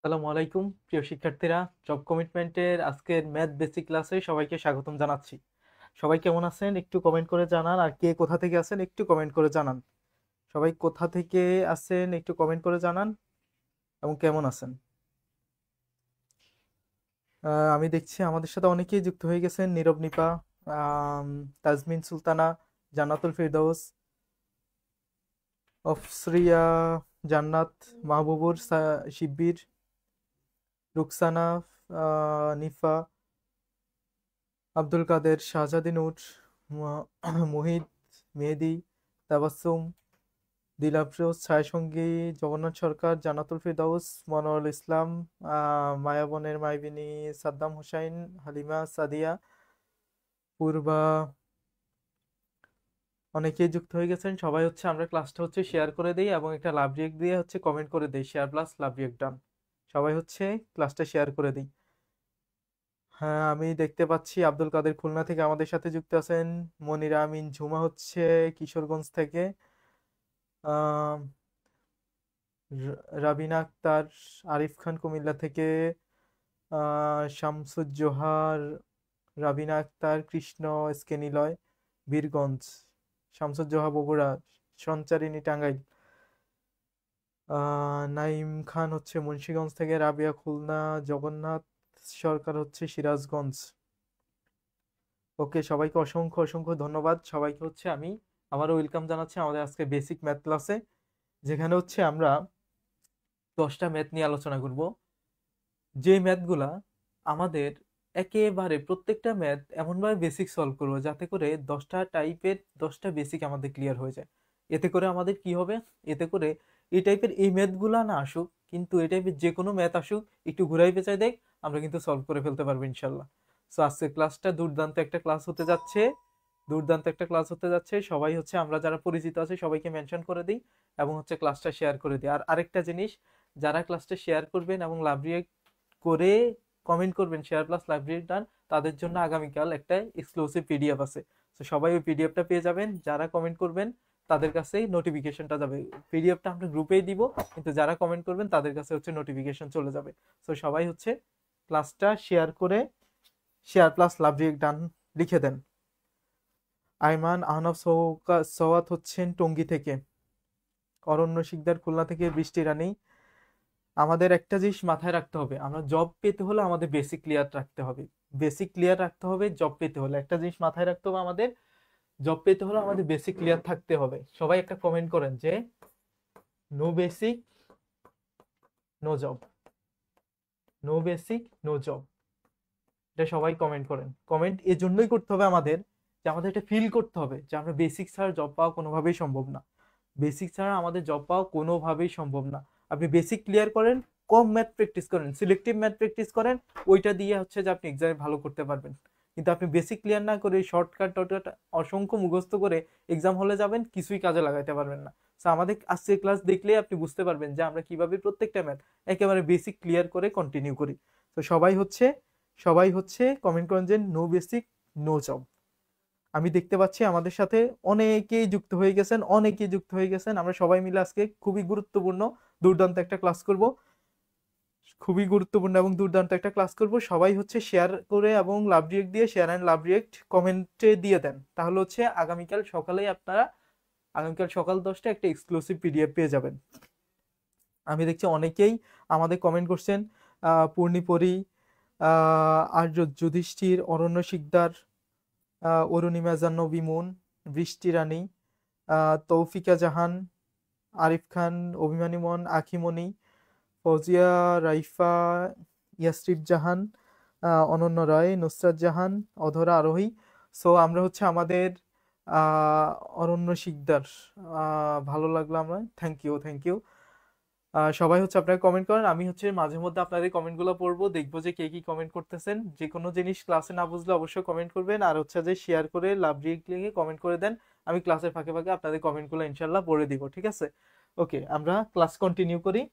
আসসালামু আলাইকুম প্রিয় শিক্ষার্থীরা। জব কমিটমেন্টের আজকের ম্যাথ বেসিক ক্লাসে সবাইকে স্বাগতম জানাচ্ছি। সবাই কেমন আছেন একটু কমেন্ট করে জানান, আর কে কোথা থেকে আছেন একটু কমেন্ট করে জানান। সবাই কোথা থেকে আছেন একটু কমেন্ট করে জানান এবং কেমন আছেন। আমি দেখছি আমাদের সাথে অনেকেই যুক্ত হয়ে গেছেন। নীরব নিপা, আম, তাজমিন সুলতানা, জান্নাতুল ফেরদৌস, অফসরিয়া, জান্নাত, মাহবুবুর, শিব্বির, রুকসানা, নিফা, আব্দুল কাদের, শাহজাদি নূর, মুহিত, মেহেদি, তাবাসসুম, দিলাফরোজ, ছায়াসঙ্গী, জগন্নাথ সরকার, জান্নাতুল ফেরদৌস, মনোয়ারুল ইসলাম, মায়াবনের মাইবিনী, সাদ্দাম হোসাইন, হালিমা, সাদিয়া, পূর্বা, অনেকেই যুক্ত হয়ে গেছেন। সবাই আমরা ক্লাসটা শেয়ার করে দিই এবং একটা লাভ রিয়েক্ট দিয়ে কমেন্ট করে দেই, শেয়ার প্লাস লাভ রিয়েক্ট ডান। সবাই ক্লাসটা শেয়ার করে দিই। হ্যাঁ, আমি দেখতে পাচ্ছি আব্দুল কাদের খুলনা থেকে আমাদের সাথে যুক্ত আছেন। মনিরা আমিন ঝুমা কিশোরগঞ্জ থেকে। আহ রাবিনা আক্তার, আরিফ খান কুমিল্লা থেকে, শামসুজ্জোহার, রাবিনা আক্তার, কৃষ্ণ এসকে নিলয়, বীরগঞ্জ, শামসুজ্জোহা বগুড়া, সঞ্চারিনী টাঙ্গাইল, নাইম খান মুন্সিগঞ্জ থেকে, রাবিয়া খুলনা, জগন্নাথ সরকার সিরাজগঞ্জ। ওকে, সবাইকে অসংখ্য অসংখ্য ধন্যবাদ। সবাইকে আমি আবারও ওয়েলকাম জানাচ্ছি আমাদের আজকে বেসিক ম্যাথ ক্লাসে, যেখানে আমরা 10টা ম্যাথ নিয়ে আলোচনা করব। যে ম্যাথগুলা আমাদের একেবারে প্রত্যেকটা ম্যাথ এমনভাবে বেসিক সলভ করবো যাতে করে 10টা টাইপের 10টা বেসিক আমাদের ক্লিয়ার হয়ে যায়। এতে করে আমাদের কি হবে, এতে করে এই টাইপের এই ম্যাথগুলা না আসুক, কিন্তু এই টাইপের যে কোনো ম্যাথ আসুক, একটু ঘুরাই পেঁচাই দেখ, আমরা কিন্তু সলভ করে ফেলতে পারবো ইনশাল্লাহ। সো আজকের ক্লাসটা দুর্দান্ত একটা ক্লাস হতে যাচ্ছে, দুর্দান্ত একটা ক্লাস হতে যাচ্ছে। সবাই আমরা যারা পরিচিত আছে সবাইকে মেনশন করে দিই এবং ক্লাসটা শেয়ার করে দিই। আর আরেকটা জিনিস, যারা ক্লাসটা শেয়ার করবেন এবং লাভ রিয়েক্ট করে কমেন্ট করবেন শেয়ার প্লাস লাইব্রেরি ডান, তাদের জন্য আগামীকাল একটা এক্সক্লুসিভ পিডিএফ আছে। তো সবাই ওই পিডিএফটা পেয়ে যাবেন। যারা কমেন্ট করবেন তাদের কাছেই নোটিফিকেশনটা যাবে। পিডিএফটা আমরা গ্রুপেই দিব, কিন্তু যারা কমেন্ট করবেন তাদের কাছে নোটিফিকেশন চলে যাবে। তো সবাই ক্লাসটা শেয়ার করে শেয়ার প্লাস লাইব্রেরি ডান লিখে দেন। আইমান আহনাফ সওয়াত টঙ্গী থেকে, অরণ্য শিকদার খুলনা থেকে, বৃষ্টি রানী। আমাদের একটা জিনিস মাথায় রাখতে হবে, আমরা জব পেতে হলে আমাদের বেসিক ক্লিয়ার রাখতে হবে। বেসিক ক্লিয়ার রাখতে হবে জব পেতে হলে। একটা জিনিস মাথায় রাখতে হবে, আমাদের জব পেতে হলে আমাদের বেসিক ক্লিয়ার থাকতে হবে। সবাই একটা কমেন্ট করেন যে no basic no job, no basic no job. এটা সবাই কমেন্ট করেন। কমেন্ট এর জন্যই করতে হবে আমাদের, যে আমাদের এটা ফিল করতে হবে যে আমরা বেসিক ছাড়া জব পাওয়া কোনোভাবেই সম্ভব না। বেসিক ছাড়া আমাদের জব পাওয়া কোনোভাবেই সম্ভব না। আপনি বেসিক ক্লিয়ার করেন, কম ম্যাথ প্র্যাকটিস করেন, সিলেক্টিভ ম্যাথ প্র্যাকটিস করেন, ওইটা দিয়ে যে আপনি এক্সামে ভালো করতে পারবেন। কিন্তু আপনি বেসিক ক্লিয়ার না করে শর্টকাট টর্টকাট অসংখ্য মুখস্থ করে এক্সাম হলে যাবেন, কিছুই কাজে লাগাইতে পারবেন না। তো আমাদের আজকের ক্লাস দেখলেই আপনি বুঝতে পারবেন যে আমরা কিভাবে প্রত্যেকটা ম্যাথ একেবারে বেসিক ক্লিয়ার করে কন্টিনিউ করি। তো সবাই কমেন্ট করেন যে নো বেসিক নো জব। আমি দেখতে পাচ্ছি আমাদের সাথে অনেকেই যুক্ত হয়ে গেছেন। আমরা সবাই মিলে আজকে খুবই গুরুত্বপূর্ণ দুর্দান্ত একটা ক্লাস করব। খুবই গুরুত্বপূর্ণ এবং দুর্দান্ত একটা ক্লাস করব। সবাই শেয়ার করে এবং লাভ রিয়েক্ট দিয়ে, শেয়ার এন্ড লাভ রিয়েক্ট কমেন্টে দিয়ে দেন। তাহলে আগামীকাল সকালেই আপনারা আগামীকাল সকাল 10টায় একটা এক্সক্লুসিভ পিডিএফ পেয়ে যাবেন। আমি দেখছি অনেকেই আমাদের কমেন্ট করছেন। পূর্ণিপরি, আর্য যুধিষ্ঠির, অরণ্য শিকদার, অরুণিমা জাহ্নবী মুন, বৃষ্টি রানী, তৌফিকা জাহান, আরিফ খান, অভিমানী মন, আখিমণি, ফৌজিয়া, রাইফা, ইয়াসরিফ জাহান, অনন্য রায়, নুসরাত জাহান, অধরা আরোহী। সো আমরা আমাদের অরণ্য শিকদার, ভালো লাগলো। আমরা থ্যাংক ইউ থ্যাংক ইউ। সবাই আপনারা কমেন্ট করেন, আমি মাঝে মধ্যে আপনাদের কমেন্টগুলো পড়বো, দেখবো যে কে কি কমেন্ট করতেছেন। যে কোনো জিনিস ক্লাসে না বুঝলে অবশ্যই কমেন্ট করবেন, আর যে শেয়ার করে লাভ রিয়েক্ট লিখে কমেন্ট করে দেন। আমি ক্লাসের ফাঁকে ফাঁকে আপনাদের কমেন্টগুলো ইনশাল্লাহ পড়ে দিব, ঠিক আছে? ওকে, আমরা ক্লাস কন্টিনিউ করি।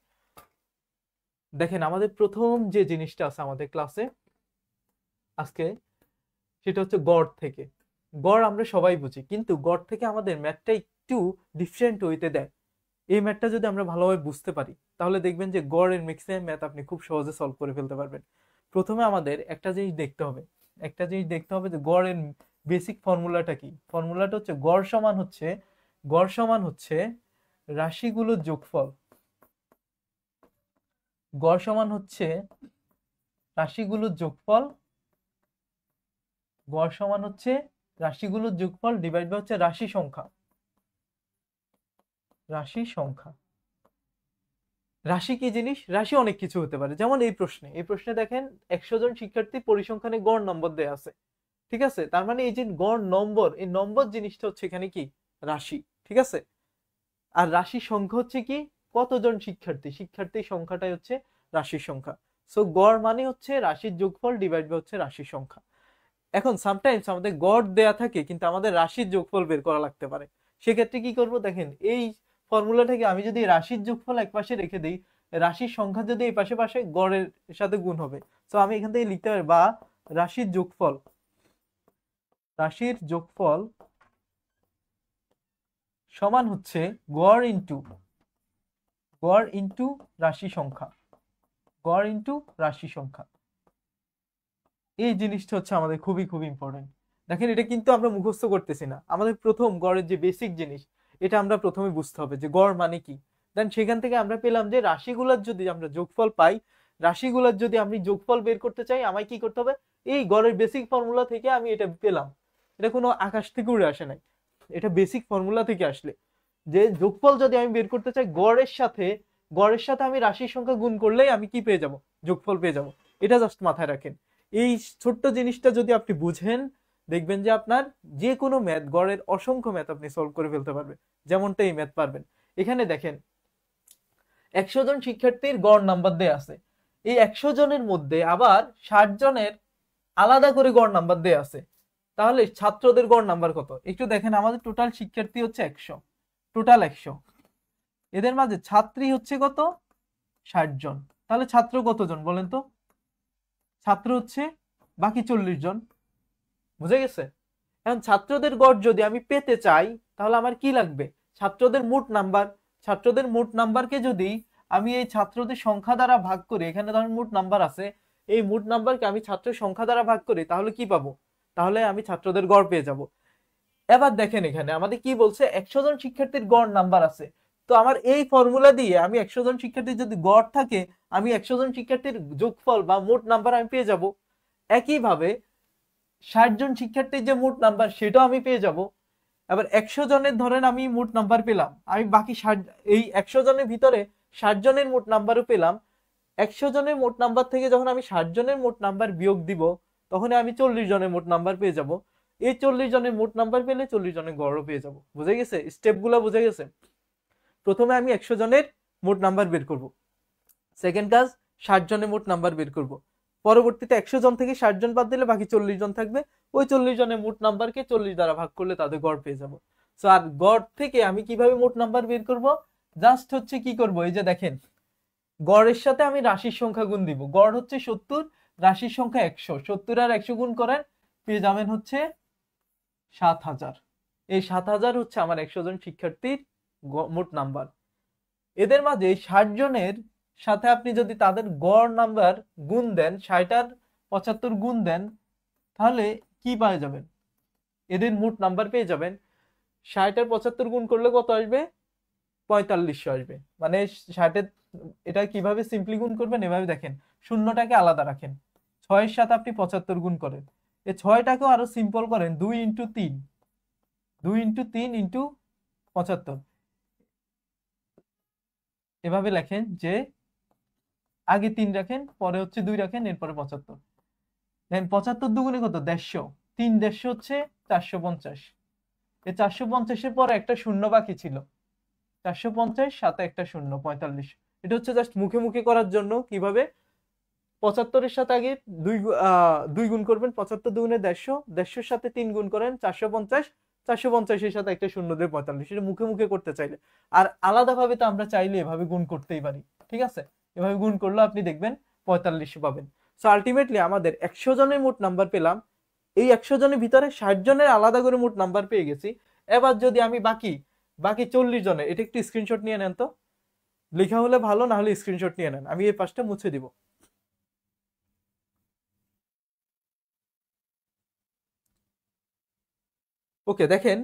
দেখেন, আমাদের প্রথম যে জিনিসটা আছে আমাদের ক্লাসে আজকে, সেটা গড় থেকে। গড় আমরা সবাই বুঝি, কিন্তু গড় থেকে আমাদের ম্যাথটা একটু ডিফারেন্ট ওয়েতে দেয়। এই ম্যাথটা যদি আমরা ভালোভাবে বুঝতে পারি, তাহলে দেখবেন যে গড়ের ম্যাক্সিমাম ম্যাথ আপনি খুব সহজে সলভ করে ফেলতে পারবেন। প্রথমে আমাদের একটা জিনিস দেখতে হবে, যে গড়ের বেসিক ফর্মুলাটা কি। ফর্মুলাটা হচ্ছে গড় সমান হচ্ছে রাশিগুলোর যোগফল। গড় সমান হচ্ছে রাশিগুলোর যোগফল, গড় সমান হচ্ছে রাশিগুলোর যোগফল ডিভাইড বাই হচ্ছে রাশি সংখ্যা। রাশি কি জিনিস? রাশি অনেক কিছু হতে পারে। যেমন এই প্রশ্নে দেখেন 100 জন শিক্ষার্থীর পরিসংখ্যানে গড় নম্বর দেয়া আছে, ঠিক আছে? তার মানে এই যে গড় নম্বর, এই নম্বর জিনিসটা হচ্ছে এখানে কি রাশি, ঠিক আছে? আর রাশির সংখ্যা হচ্ছে কি কতজন শিক্ষার্থীর সংখ্যাটাই হচ্ছে রাশির সংখ্যা। সো গড় মানে হচ্ছে রাশির যোগফল ডিভাইড বাই হচ্ছে রাশির সংখ্যা। এখন সামটাইমস আমাদের গড় দেয়া থাকে কিন্তু আমাদের রাশির যোগফল বের করা লাগতে পারে। সেক্ষেত্রে কি করব, দেখেন এই ফর্মুলাটাকে আমি যদি রাশির যোগফল এক পাশে রেখে দিই, রাশির সংখ্যা যদি এই পাশে পাশে গড়ের সাথে গুণ হবে। তো আমি এখান থেকে লিখতে পারি বা রাশির যোগফল সমান হচ্ছে গড় ইন্টু রাশি সংখ্যা। এই জিনিসটা হচ্ছে আমাদের খুবই খুবই ইম্পর্টেন্ট। দেখেন এটা কিন্তু আমরা মুখস্থ করতেছি না, আমাদের প্রথম গড়ের যে বেসিক জিনিস এটা আমরা প্রথমে বুঝতে হবে যে গড় মানে কি। দেন সেখান থেকে আমরা পেলাম যে রাশিগুলোর যদি আমরা যোগফল পাই, রাশিগুলোর যদি আমি যোগফল বের করতে চাই আমায় কি করতে হবে, এই গড়ের বেসিক ফর্মুলা থেকে আমি এটা পেলাম। এটা কোনো আকাশ থেকে উড়ে আসে নাই, এটা বেসিক ফর্মুলা থেকে আসলে যে যোগফল যদি আমি বের করতে চাই গড়ের সাথে আমি রাশির সংখ্যা গুণ করলেই আমি কি পেয়ে যাব, যোগফল পেয়ে যাব। এটা জাস্ট মাথায় রাখেন। এই ছোট্ট জিনিসটা যদি আপনি বুঝেন, দেখবেন যে আপনার যে কোনো ম্যাথ, গড়ের অসংখ্য ম্যাথ আপনি সলভ করে ফেলতে পারবেন, যেমনটা এই ম্যাথ পারবেন। এখানে দেখেন 100 জন শিক্ষার্থীর গড় নাম্বার দেয়া আছে, এই 100 জনের মধ্যে আবার 60 জনের আলাদা করে গড় নাম্বার দেয়া আছে। তাহলে ছাত্রদের গড় নাম্বার কত একটু দেখেন। আমাদের টোটাল শিক্ষার্থী হচ্ছে 100, টোটাল 100, এদের মাঝে ছাত্রী হচ্ছে কত, 60 জন। তাহলে ছাত্র কতজন বলেন তো? ছাত্র হচ্ছে বাকি 40 জন, বুঝে গেছে? এখন ছাত্রদের গড় যদি আমি পেতে চাই তাহলে আমার কি লাগবে, ছাত্রদের মোট নাম্বারকে যদি আমি এই ছাত্রদের সংখ্যা দ্বারা ভাগ করি, এখানে ধরেন মোট নাম্বার আছে, এই মোট নাম্বারকে আমি ছাত্রের সংখ্যা দ্বারা ভাগ করি, তাহলে কি পাবো, তাহলে আমি ছাত্রদের গড় পেয়ে যাব। এবার দেখেন এখানে আমাদের কি বলছে, 100 জন শিক্ষার্থীর গড় নাম্বার আছে। তো আমার এই ফর্মুলা দিয়ে আমি 100 জন শিক্ষার্থীর যদি গড় থাকে, আমি 100 জন শিক্ষার্থীর যোগফল বা মোট নাম্বার আমি পেয়ে যাব। একইভাবে 60 জন শিক্ষার্থীর যে মোট নাম্বার সেটাও আমি পেয়ে যাব। এবার 100 জনের ধরেন আমি মোট নাম্বার পেলাম, আমি বাকি 60, এই 100 জনের ভিতরে 60 জনের মোট নাম্বারও পেলাম। 100 জনের মোট নাম্বার থেকে যখন আমি 60 জনের মোট নাম্বার বিয়োগ দিব, তখন আমি 40 জনের মোট নাম্বার পেয়ে যাব। এই 40 জনের মোট নাম্বার পেলে 40 জনের গড়ও পেয়ে যাব। বুঝে গেছে? স্টেপগুলো বুঝে গেছে? প্রথমে আমি 100 জনের মোট নাম্বার বের করব, সেকেন্ড কাজ 60 জনের মোট নাম্বার বের করব, পরবর্তীতে 100 জন থেকে 60 জন বাদ দিলে বাকি 40 জন থাকবে, ওই 40 জনের মোট নাম্বারকে 40 দ্বারা ভাগ করলে তাদের গড় পেয়ে যাব। সো আর গড় থেকে আমি কিভাবে মোট নাম্বার বের করব, জাস্ট হচ্ছে কি করব, এই যে দেখেন গড়ের সাথে আমি রাশির সংখ্যা গুণ দিব। গড় হচ্ছে 70, রাশির সংখ্যা 100, 70 আর 100 গুণ করেন পেয়ে যাবেন হচ্ছে 7000। এই 7000 হচ্ছে আমার 100 জন শিক্ষার্থীর মোট নাম্বার। এদের মাঝে 60 জনের সাথে আপনি যদি তাদের গড় নাম্বার গুণ দেন, 60 আর 75 গুণ দেন, তাহলে কি পেয়ে যাবেন, এদের মোট নাম্বার পেয়ে যাবেন। 60 আর 75 গুণ করলে কত আসবে, 4500 আসবে। মানে 60 এটা কিভাবে সিম্পলি গুণ করবেন, এভাবে দেখেন, শূন্যটাকে আলাদা রাখেন, 6 এর সাথে আপনি 75 গুণ করেন, এই 6টাকেও আরো সিম্পল করেন, 2 ইন্টু 3 ইন্টু 75, এভাবে লেখেন যে আগে 3 রাখেন, পরে হচ্ছে 2 রাখেন, এরপরে 75। দেন 75 দুগুণে কত, 150, 3 150 হচ্ছে 450। এই 450 পরে একটা শূন্য বাকি ছিল, 450 সাথে একটা শূন্য, 45। এটা হচ্ছে জাস্ট মুখে মুখে করার জন্য। কিভাবে, 75 এর সাথে আগে 2 গুণ করবেন, 75 দুগুণে 150, 150 সাথে 3 গুণ করেন 450, 450 এর সাথে একটা শূন্য দিয়ে 45। এটা মুখে মুখে করতে চাইলে, আর আলাদাভাবে তো আমরা চাইলে এভাবে গুণ করতেই পারি, ঠিক আছে? এভাবে গুণ করলে আপনি দেখবেন 45 পাবেন। সো আলটিমেটলি আমাদের 100 জনের মোট নাম্বার পেলাম, এই 100 জনের ভিতরে 60 জনের আলাদা করে মোট নাম্বার পেয়ে গেছি। এবার যদি আমি বাকি 40 জনের, এটা একটু স্ক্রিনশট নিয়ে নেন তো, লেখা হলে ভালো, না হলে স্ক্রিনশট নিয়ে নেন, আমি এই পাশটা মুছে দিব। ওকে, দেখেন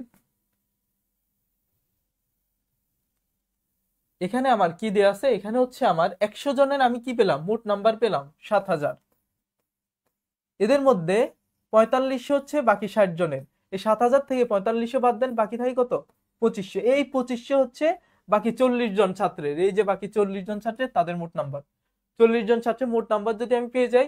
এখানে আমার কি দেয়া আছে, এখানে হচ্ছে আমার 100 জনের আমি কি পেলাম, মোট নাম্বার পেলাম 7000। এদের মধ্যে 4500 হচ্ছে বাকি 60 জনের। এই 7000 থেকে 4500 বাদ দেন, বাকি থাকে কত, 2500। এই 2500 হচ্ছে বাকি 40 জন ছাত্রের, এই যে বাকি 40 জন ছাত্রের তাদের মোট নাম্বার। 40 জন ছাত্রের মোট নাম্বার যদি আমি পেয়ে যাই,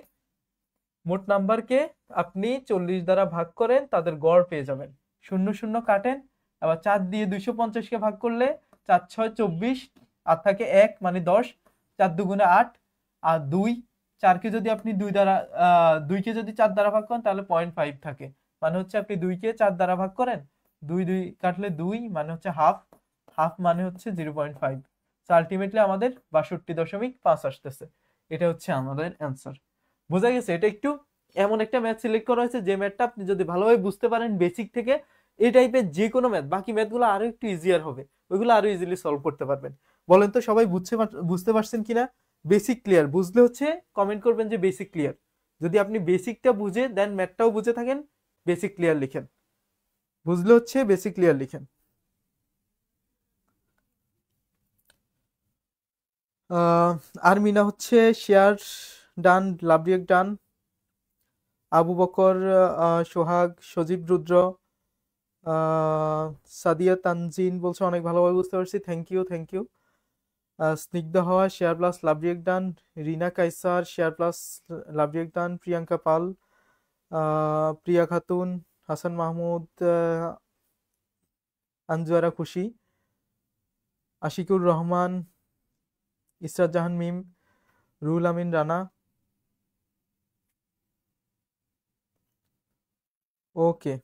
মোট নাম্বারকে আপনি 40 দ্বারা ভাগ করেন, তাদের গড় পেয়ে যাবেন। 0 0 কাটেন, আবার 4 দিয়ে 250 কে ভাগ করলে 4 6 24, আর থাকে 1 মানে 10, 4 দুগুণে 8, আর 2, 4 কে যদি আপনি 2 দ্বারা 2 কে যদি 4 দ্বারা ভাগ করেন তাহলে 0.5 থাকে, মানে হচ্ছে আপনি 2 কে 4 দ্বারা ভাগ করেন, 2 2 কাটলে 2 মানে হচ্ছে হাফ, হাফ মানে হচ্ছে 0.5। সো আলটিমেটলি আমাদের 62.5 আসতেছে। এটা হচ্ছে আমাদের অ্যান্সার। বোঝা গেছে? এটা একটু এমন একটা ম্যাথ সিলেক্ট করা হয়েছে যে ম্যাথটা আপনি যদি ভালোভাবে বুঝতে পারেন বেসিক থেকে, এই টাইপের যে কোনো ম্যাথ, বাকি ম্যাথগুলো আরো একটু ইজিয়ার হবে, ওইগুলো আরো ইজিলি সলভ করতে পারবেন। বলেন তো সবাই বুঝতে পারছেন কিনা? বেসিক ক্লিয়ার বুঝলে হচ্ছে কমেন্ট করবেন যে বেসিক ক্লিয়ার। যদি আপনি বেসিকটা বুঝে দেন ম্যাথটাও বুঝে থাকেন, বেসিক ক্লিয়ার লিখেন। বুঝলে হচ্ছে বেসিক ক্লিয়ার লিখেন। আরমিনা হচ্ছে শেয়ার ডান, লাভ রিয়েক্ট ডান। আবু বকর, সোহাগ, সজীব রুদ্র, সাদিয়া তানজিন বলছে অনেক ভালোভাবে বুঝতে পারছি, thank you thank you. Snigdha হওয়া share plus love react done. Rina Kaiser share plus love react done. Priyanka Pal, Priya Khatun, Hasan Mahmud, Anjuara Khushi, Ashikur Rahman, Israt জাহান মিম, রুহুল আমিন রানা। ওকে,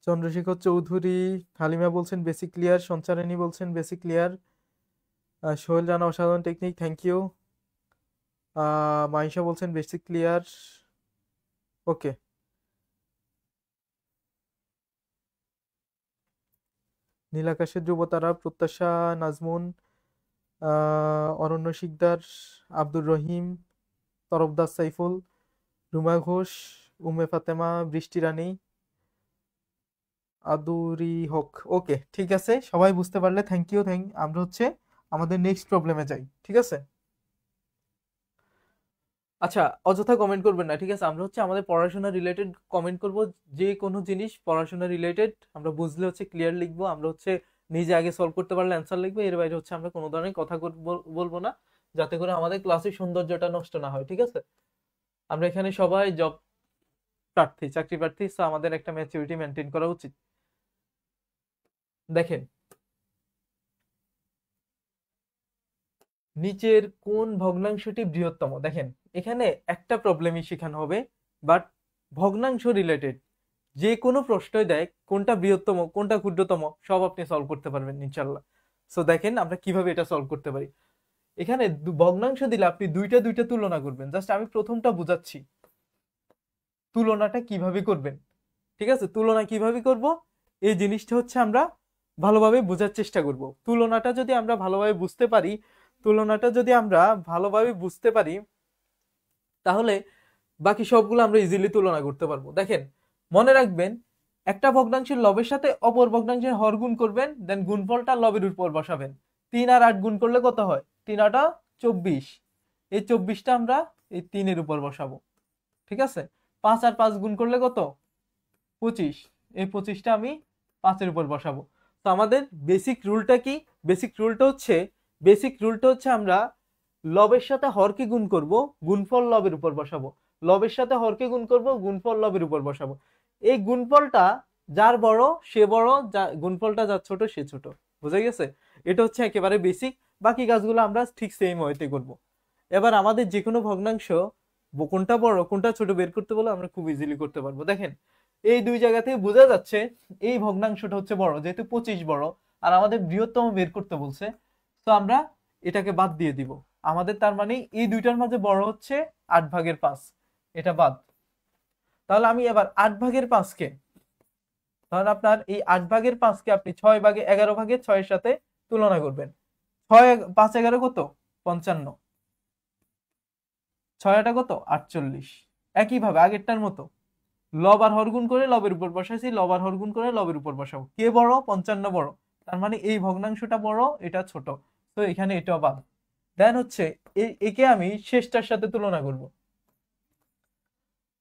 চন্দ্রশেখর চৌধুরী, হালিমা বলছেন বেসিক ক্লিয়ার, সঞ্চারিণী বলছেন বেসিক ক্লিয়ার, সোহেল রানা অসাধারণ টেকনিক, থ্যাংক ইউ। মাইশা বলছেন বেসিক ক্লিয়ার। ওকে, নীলাকাশের ধ্রুবতারা, প্রত্যাশা, নাজমুন, অরণ্য শিকদার, আব্দুর রহিম, তরফদার সাইফুল, রুমা ঘোষ, উম্মে ফাতেমা, বৃষ্টি রানী, আদুরি হক। ওকে, ঠিক আছে, সবাই বুঝতে পারলে থ্যাংক ইউ। আমরা হচ্ছে আমাদের নেক্সট প্রবলেমে যাই, ঠিক আছে? আচ্ছা, অযথা কমেন্ট করবেন না, ঠিক আছে? আমরা হচ্ছে আমাদের পড়াশোনা রিলেটেড কমেন্ট করব, যে কোনো জিনিস পড়াশোনা রিলেটেড আমরা বুঝলে হচ্ছে ক্লিয়ার লিখবো, আমরা হচ্ছে নিজে আগে সলভ করতে পারলে অ্যান্সার লিখবো, এর বাইরে হচ্ছে আমরা কোনো ধরনের কথা বলবো না, যাতে করে আমাদের ক্লাসের সৌন্দর্যটা নষ্ট না হয়, ঠিক আছে? আমরা এখানে সবাই জব প্রার্থী, চাকরি প্রার্থী, সো আমাদের একটা ম্যাচুরিটি মেনটেন করা উচিত। দেখেন নিচের কোন ভগ্নাংশটি বৃহত্তম, দেখেন এখানে একটা প্রবলেমই শেখানো হবে, বাট ভগ্নাংশ রিলেটেড যে কোনো প্রশ্নই দেয় কোনটা বৃহত্তম কোনটা ক্ষুদ্রতম সব আপনি সলভ করতে পারবেন ইনশাল্লাহ। সো দেখেন আমরা কিভাবে এটা সলভ করতে পারি। এখানে ভগ্নাংশ দিলে আপনি দুইটা দুইটা তুলনা করবেন, জাস্ট আমি প্রথমটা বুঝাচ্ছি তুলনাটা কিভাবে করবেন, ঠিক আছে? তুলনা কিভাবে করব এই জিনিসটা হচ্ছে আমরা ভালোভাবে বোঝার চেষ্টা করব। তুলনাটা যদি আমরা ভালোভাবে বুঝতে পারি, তুলনাটা যদি আমরা ভালোভাবে বুঝতে পারি তাহলে বাকি সবগুলো আমরা ইজিলি তুলনা করতে পারবো। দেখেন মনে রাখবেন, একটা ভগ্নাংশের লবের সাথে অপর ভগ্নাংশের হর গুণ করবেন, দেন গুণফলটা লবের উপর বসাবেন। 3 আর 8 গুণ করলে কত হয়? 3 8 24, এই 24টা আমরা এই 3-এর উপর বসাবো, ঠিক আছে? 5 আর 5 গুণ করলে কত? 25, এই 25টা আমি 5-এর উপর বসাবো। তো আমাদের বেসিক রুলটা কি? বেসিক রুলটা হচ্ছে আমরা লবের সাথে হরকে গুণ করব, গুণফল লবের উপর বসাবো। লবের সাথে হরকে গুণ করব, গুণফল লবের উপর বসাবো। এই গুণফলটা যার বড় সে বড়, গুণফলটা যার ছোট সে ছোট। বুঝা গেছে? এটা হচ্ছে একেবারে বেসিক। বাকি কাজগুলো আমরা ঠিক সেম ওয়েতে করব। এবার আমাদের যে কোনো ভগ্নাংশ কোনটা বড় কোনটা ছোট বের করতে বলে আমরা খুব ইজিলি করতে পারবো। দেখেন এই দুই জায়গা থেকে বোঝা যাচ্ছে এই ভগ্নাংশটা হচ্ছে বড়, যেহেতু 25 বড় আর আমাদের বৃহত্তম বের করতে বলছে, তো আমরা এটাকে বাদ দিয়ে দিব। আমাদের তার মানে এই দুইটার মাঝে বড় হচ্ছে 8/5, এটা বাদ। তাহলে আমি এবার 8/5 কে, তাহলে আপনার এই 8/5 কে আপনি 11/6 এর সাথে তুলনা করবেন। 6 5 11 কত? 55। 6 কত? 48। একইভাবে আগেরটার মতো লব আর হর গুণ করে লবের উপর বসাইছি, লব আর হর গুণ করে লবের উপর বসাবো। কে বড়? 55 বড়। তার মানে এই ভগ্নাংশটা বড়, এটা ছোট। তো এখানে এটাও বাদ। দেন হচ্ছে একে আমি শেষটার সাথে তুলনা করব।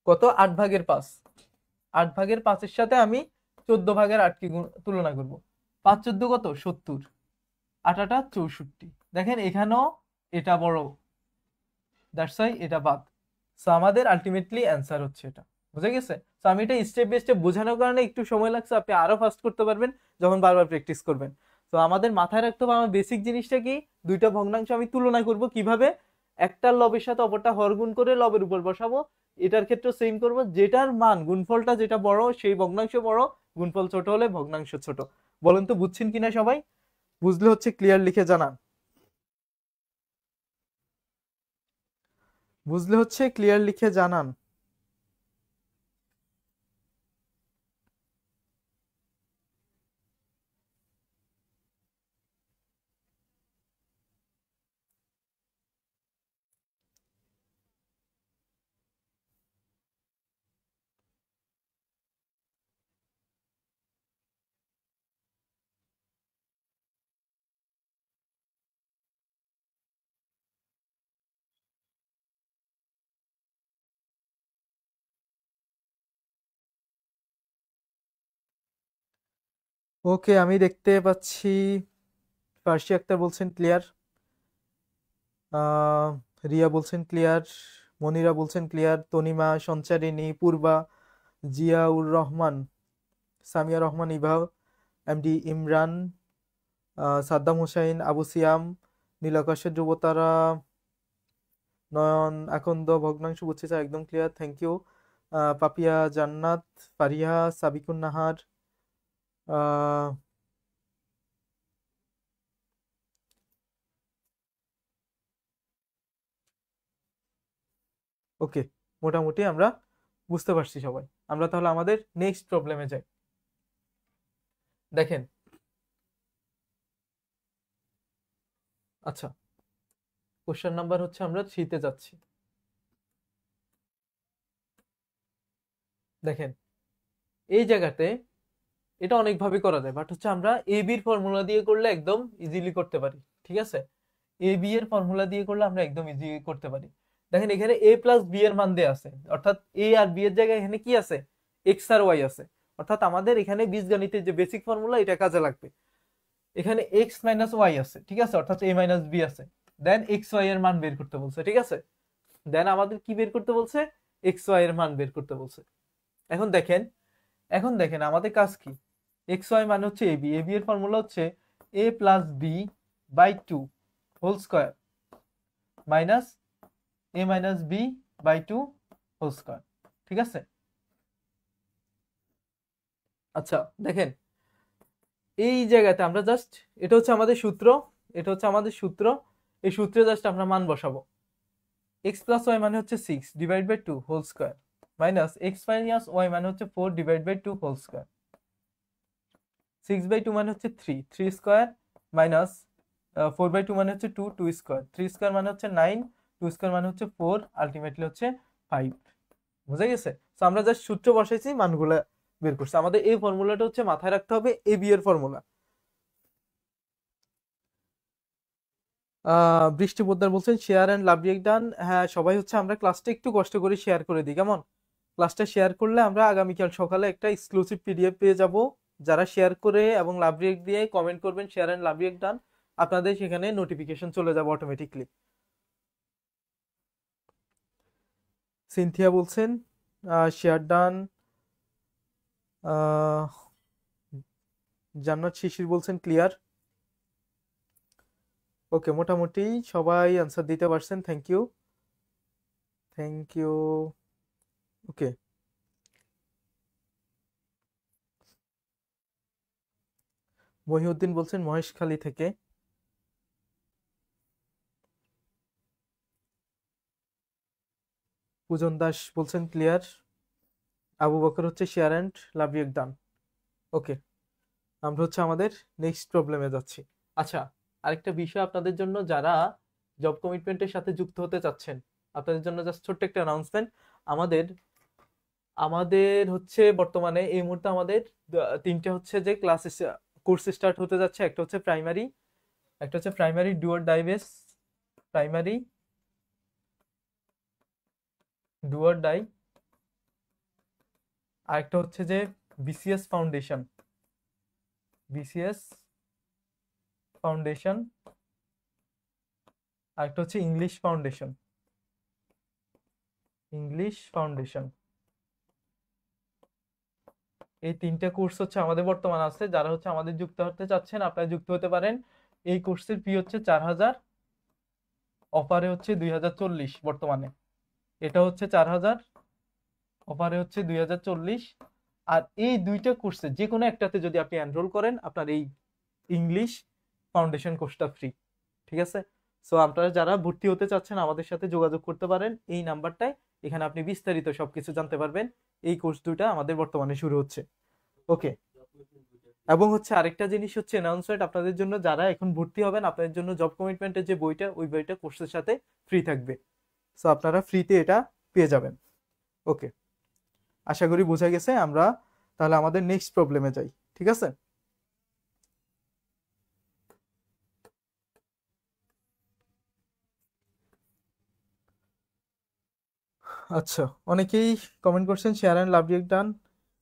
কত? 8/5। 8/5 এর সাথে আমি 14/8 কে তুলনা করব। 5 14 কত? 70। 8 8 64। দেখেন এখানেও এটা বড়, দ্যাটস ওয়াই এটা বাদ। সো আমাদের আলটিমেটলি অ্যান্সার হচ্ছে এটা। বুঝে গেছে? সো আমি এটা স্টেপ বাই স্টেপ বোঝানোর কারণে একটু সময় লাগছে, আপনি আরো ফাস্ট করতে পারবেন যখন বারবার প্র্যাকটিস করবেন। তো আমাদের মাথায় রাখতে হবে আমার বেসিক জিনিসটা কি, দুইটা ভগ্নাংশ আমি তুলনা করব কিভাবে, একটা লবের সাথে অপরটা হর গুণ করে লবের উপর বসাবো। এটার ক্ষেত্রে সেম করব, যেটার মান গুণফলটা যেটা বড় সেই ভগ্নাংশ বড়, গুণফল ছোট হলে ভগ্নাংশ ছোট। বলেন তো বুঝছেন কিনা সবাই? বুঝলে হচ্ছে ক্লিয়ার লিখে জানান। বুঝলে হচ্ছে ক্লিয়ার লিখে জানান। ওকে, আমি দেখতে পাচ্ছি ফার্সি আক্তার বলছেন ক্লিয়ার, রিয়া বলছেন ক্লিয়ার, মনিরা বলছেন ক্লিয়ার, তনিমা, সঞ্চারিনী, পূর্বা, জিয়াউর রহমান, সামিয়া রহমান, ইভা, এমডি ইমরান, সাদ্দাম হোসাইন, আবু সিয়াম, নীলাকাশের ধ্রুবতারা, নয়ন আকন্দ, ভগ্নাংশ বুঝছে স্যার, একদম ক্লিয়ার, থ্যাংক ইউ। পাপিয়া জান্নাত, ফারিহা, সাবিকুন নাহার, আহ ওকে, মোটামুটি আমরা বুঝতে পারছি সবাই। আমরা তাহলে আমাদের নেক্সট প্রবলেমে যাই। দেখেন, আচ্ছা, কোশ্চেন নাম্বার হচ্ছে আমরা থ্রিতে যাচ্ছি। দেখেন এই জায়গাতে এটা অনেকভাবে করা যায়, বাট হচ্ছে আমরা এ বির ফর্মুলা দিয়ে করলে একদম ইজিলি করতে পারি। ঠিক আছে, এ বি এর ফর্মুলা দিয়ে করলে আমরা একদম ইজি করতে পারি। দেখেন এখানে এ প্লাস বি এর মান দেয়া আছে, অর্থাৎ এ আর বি এর জায়গায় এখানে কি আছে? এক্স আর ওয়াই আছে। অর্থাৎ আমাদের এখানে বীজগণিতের যে বেসিক ফর্মুলা এটা কাজে লাগবে। এখানে এক্স মাইনাস ওয়াই আছে, ঠিক আছে, অর্থাৎ এ মাইনাস বি আছে। দেন এক্স ওয়াই এর মান বের করতে বলছে, ঠিক আছে। দেন আমাদের কি বের করতে বলছে? এক্স ওয়াই এর মান বের করতে বলছে। এখন দেখেন, আমাদের কাজ কি? এক্স ওয়াই মানে হচ্ছে এবি, এবি এর ফর্মুলা হচ্ছে A plus B by 2 whole square minus A minus B by 2 whole square. ঠিক আছে। আচ্ছা দেখেন এই জায়গাতে আমরা জাস্ট, এটা হচ্ছে আমাদের সূত্র, এই সূত্রে জাস্ট আমরা মান বসাবো। এক্স প্লাস ওয়াই মানে হচ্ছে 6 divide by 2 whole square minus X minus Y মানে হচ্ছে 4 ডিভাইড বাই 2 হোল স্কয়ার। 6/2 মানে হচ্ছে 3 স্কয়ার মাইনাস 4/2 মানে হচ্ছে 2 স্কয়ার, 3 স্কয়ার মানে হচ্ছে 9, 2 স্কয়ার মানে হচ্ছে 4, আলটিমেটলি হচ্ছে 5। বুঝা গেছে? তো আমরা জাস্ট সূত্র বসাইছি, মানগুলা বের করছি। আমাদের এই ফর্মুলাটা হচ্ছে মাথায় রাখতে হবে, এ বি এর ফর্মুলা। বৃষ্টি পোদ্দার বলছেন শেয়ার এন্ড লাভ রিয়েক্ট ডান। হ্যাঁ সবাই হচ্ছে আমরা ক্লাসটা একটু কষ্ট করে শেয়ার করে দিই, কেমন? ক্লাসটা শেয়ার করলে আমরা আগামীকাল সকালে একটা এক্সক্লুসিভ পিডিএফ পেয়ে যাব। যারা শেয়ার করে এবং লাভ রিয়েক্ট দিয়ে কমেন্ট করবেন শেয়ার এন্ড লাভ রিয়েক্ট ডান, আপনাদের সেখানে নোটিফিকেশন চলে যাবে অটোমেটিকলি। সিনথিয়া বলছেন শেয়ার ডান। জান্নাত শিশির বলছেন ক্লিয়ার। ওকে, মোটামুটি সবাই আনসার দিতে পারছেন, থ্যাংক ইউ, থ্যাংক ইউ। ওকে, মহিউদ্দিন বলছেন মহেশখালী থেকে। পূজন দাস বলছেন ক্লিয়ার। আবু বকর হচ্ছে share and love you done. Okay, আমরা হচ্ছে আমাদের নেক্সট প্রবলেমে যাচ্ছি। আচ্ছা, আরেকটা বিষয় আপনাদের জন্য যারা জব কমিটমেন্টের সাথে যুক্ত হতে চাচ্ছেন, আপনাদের জন্য জাস্ট ছোট্ট একটা অ্যানাউন্সমেন্ট। আমাদের আমাদের হচ্ছে বর্তমানে এই মুহূর্তে আমাদের তিনটে হচ্ছে যে ক্লাস কোর্স স্টার্ট হতে যাচ্ছে। একটা হচ্ছে প্রাইমারি ডুয়ার ডাইভেস, প্রাইমারি ডুয়ার ডাই। আরেকটা হচ্ছে যে বিসিএস ফাউন্ডেশন, বিসিএস ফাউন্ডেশন। আরেকটা হচ্ছে ইংলিশ ফাউন্ডেশন, ইংলিশ ফাউন্ডেশন। এই তিনটা কোর্স হচ্ছে আমাদের বর্তমান আছে। যারা হচ্ছে আমাদের যুক্ত হতে চাচ্ছেন আপনারা যুক্ত হতে পারেন। এই কোর্সের ফি হচ্ছে 4000, অফারে হচ্ছে 2040 বর্তমানে। এটা হচ্ছে 4000, অফারে হচ্ছে 2040। আর এই দুইটা কোর্সে যে কোনো একটাতে যদি আপনি এনরোল করেন আপনার এই ইংলিশ ফাউন্ডেশন কোর্সটা ফ্রি। ঠিক আছে? সো আপনারা যারা ভর্তি হতে চাচ্ছেন আমাদের সাথে যোগাযোগ করতে পারেন এই নাম্বারটায়। এখানে আপনি বিস্তারিত সবকিছু জানতে পারবেন। এই কোর্স দুইটা আমাদের বর্তমানে শুরু হচ্ছে। ওকে, এবং হচ্ছে আরেকটা জিনিস হচ্ছে অ্যানাউন্সমেন্ট আপনাদের জন্য, যারা এখন ভর্তি হবেন আপনাদের জন্য জব কমিটমেন্টের যে বইটা, ওই বইটা কোর্সের সাথে ফ্রি থাকবে। সো আপনারা ফ্রিতে এটা পেয়ে যাবেন। ওকে, আশা করি বোঝা গেছে। আমরা তাহলে আমাদের নেক্সট প্রবলেমে যাই। ঠিক আছে? আচ্ছা, অনেকেই কমেন্ট করছেন share and love you done.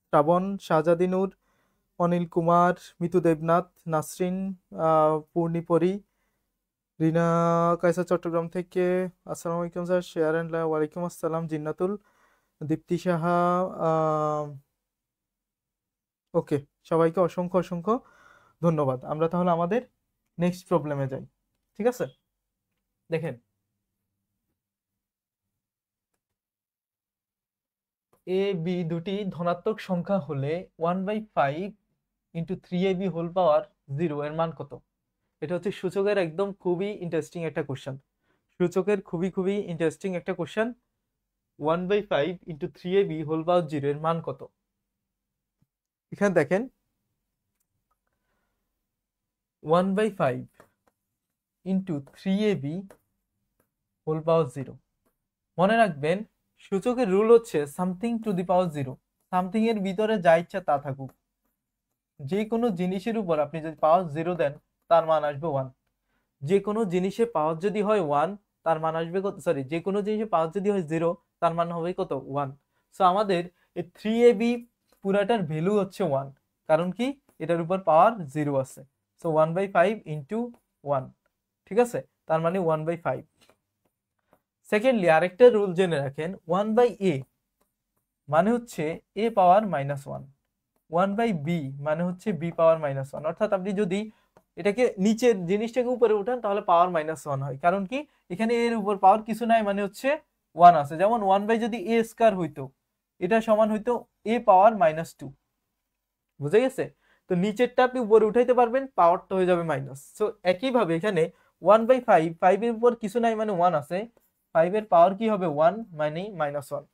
Shrabon, Shahzadi Noor, Anil Kumar, Mitu Debnath, Nasrin, পূর্ণিপরি, রিনা কায়সা চট্টগ্রাম থেকে, আসসালামু আলাইকুম স্যার, শেয়ার অ্যান্ড লাভ। ওয়ালাইকুম আসসালাম জিন্নাতুল, দীপ্তি সাহা। ওকে, সবাইকে অসংখ্য অসংখ্য ধন্যবাদ। আমরা তাহলে আমাদের নেক্সট প্রবলেমে যাই। ঠিক আছে? দেখেন, এ বি দুটি ধনাত্মক সংখ্যা হলে 1/5 ইন্টু 3ab হোল পাওয়ার 0 এর মান কত? এটা হচ্ছে সূচকের একদম খুবই ইন্টারেস্টিং একটা কোশ্চেন। সূচকের খুবই খুবই ইন্টারেস্টিং একটা কোশ্চেন। 1/5 ইন্টু 3ab হোল পাওয়ার 0 এর মান কত? এখানে দেখেন 1/5 ইন্টু 3ab হোল পাওয়ার 0। মনে রাখবেন সূচকের রুল হচ্ছে something to the power 0। Something এর ভিতরে যা ইচ্ছা তা থাকুক, যে কোনো জিনিসের উপর আপনি যদি পাওয়ার 0 দেন তার মান আসবে 1। যে কোনো জিনিসে পাওয়ার যদি হয় 1 তার মান আসবে কত, সরি, যে কোনো জিনিসে পাওয়ার যদি হয় 0 তার মান হবে কত, 1। সো আমাদের এই 3ab পুরাটার ভ্যালু হচ্ছে 1, কারণ কি এটার উপর পাওয়ার 0 আছে। সো 1/5 ইন্টু 1, ঠিক আছে? তার মানে 1/5। সেকেন্ডলি আরেকটা রুল জেনে রাখেন, 1/a মানে হচ্ছে a পাওয়ার -1, 1/b মানে হচ্ছে b পাওয়ার -1। অর্থাৎ আপনি যদি এটাকে নিচের জিনিসটাকে উপরে উঠান তাহলে পাওয়ার -1 হয়। কারণ কি এখানে এর উপর পাওয়ার কিছু নাই, মানে হচ্ছে 1 আছে। যেমন 1 যদি a স্কয়ার হইতো, এটা সমান হইতো a পাওয়ার -2। বুঝে গেছে? তো নিচেরটা আপনি উপরে উঠাইতে পারবেন, পাওয়ারটা হয়ে যাবে মাইনাস। সো একইভাবে এখানে 1/5, 5 এর উপর কিছু নাই মানে 1 আছে, 5 এর পাওয়ার কি হবে 1 মানে -1।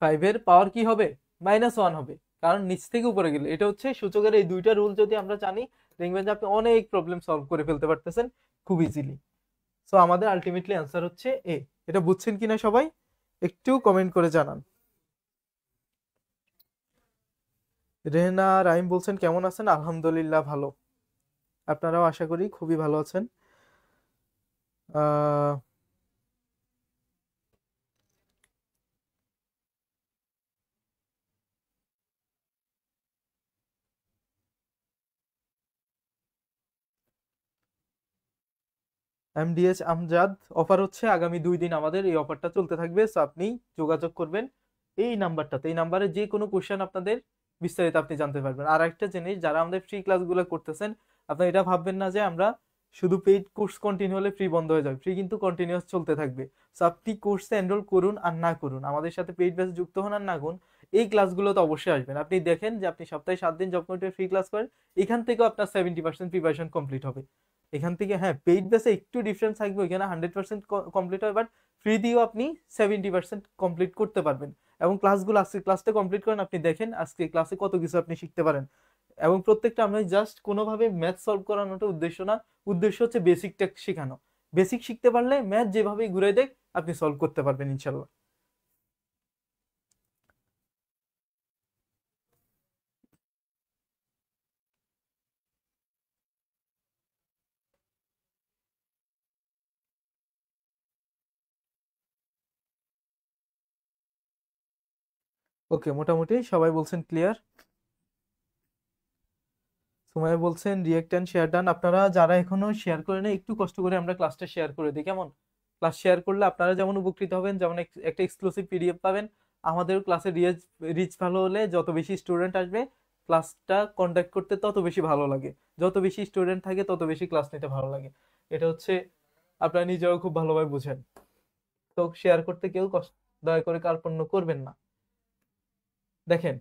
5 এর পাওয়ার কি হবে -1 হবে, কারণ নিচ থেকে উপরে গেলে। এটা হচ্ছে সূচকের এই দুইটা রুল যদি আমরা জানি, দেখবেন যে আপনি অনেক প্রবলেম সলভ করে ফেলতে পারতেছেন খুব ইজিলি। সো আমাদের আলটিমেটলি অ্যান্সার হচ্ছে এ। এটা বুঝছেন কিনা সবাই একটু কমেন্ট করে জানান। রেহনা রাইম বলছেন কেমন আছেন? আলহামদুলিল্লাহ ভালো। আপনারাও আশা করি খুবই ভালো আছেন। আহ এমডিএস আমজাদ, অফার হচ্ছে আগামী 2 দিন আমাদের এই অফারটা চলতে থাকবে। সো আপনি যোগাযোগ করবেন এই নাম্বারটাতে। এই নাম্বারে যে কোনো কোশ্চেন আপনাদের বিস্তারিত আপনি জানতে পারবেন। আর একটা জিনিস, যারা আমাদের ফ্রি ক্লাসগুলো করতেছেন আপনারা এটা ভাববেন না যে আমরা শুধু পেইড কোর্স কন্টিনিউ হলে ফ্রি বন্ধ হয়ে যাবে। ফ্রি কিন্তু কন্টিনিউয়াস চলতে থাকবে। সো আপনি কোর্সে এনরোল করুন আর না করুন, আমাদের সাথে পেইড ব্যাচে যুক্ত হন আর না করুন, এই ক্লাসগুলো তো অবশ্যই আসবেন। আপনি দেখেন যে আপনি সপ্তাহে 7 দিন জব কোর্সে ফ্রি ক্লাস করেন, এখান থেকেও আপনার 70% প্রিপারেশন কমপ্লিট হবে। এখান থেকে হ্যাঁ পেইড বেসে একটু ডিফারেন্স থাকবে, ওইখানে 100% কমপ্লিট হয়, বাট ফ্রি দিয়েও আপনি 70% কমপ্লিট করতে পারবেন। এবং ক্লাসগুলো আজকে ক্লাসটা কমপ্লিট করেন, আপনি দেখেন আজকে ক্লাসে কত কিছু আপনি শিখতে পারেন। এবং প্রত্যেকটা আমরা জাস্ট কোনোভাবে ম্যাথ সলভ করানোটা উদ্দেশ্য না, উদ্দেশ্য হচ্ছে বেসিকটা শেখানো। বেসিক শিখতে পারলে ম্যাথ যেভাবে ঘুরে দেখ আপনি সলভ করতে পারবেন ইনশাল্লাহ। ওকে, মোটামুটি সবাই বলছেন ক্লিয়ার। সুমাইয়া বলছেন রিয়েক্ট অ্যান্ড শেয়ার ডান। আপনারা যারা এখনো শেয়ার করে নেই একটু কষ্ট করে আমরা ক্লাসটা শেয়ার করে দিই, কেমন? ক্লাস শেয়ার করলে আপনারা যেমন উপকৃত হবেন, যেমন একটা এক্সক্লুসিভ পিডিএফ পাবেন। আমাদের ক্লাসে রিচ রিচ ভালো হলে যত বেশি স্টুডেন্ট আসবে ক্লাসটা কন্ডাক্ট করতে তত বেশি ভালো লাগে। যত বেশি স্টুডেন্ট থাকে তত বেশি ক্লাস নিতে ভালো লাগে। এটা হচ্ছে আপনারা নিজেরাও খুব ভালোভাবে বুঝেন। তো শেয়ার করতে কেউ কষ্ট দয়া করে কার্পণ্য করবেন না। দেখেন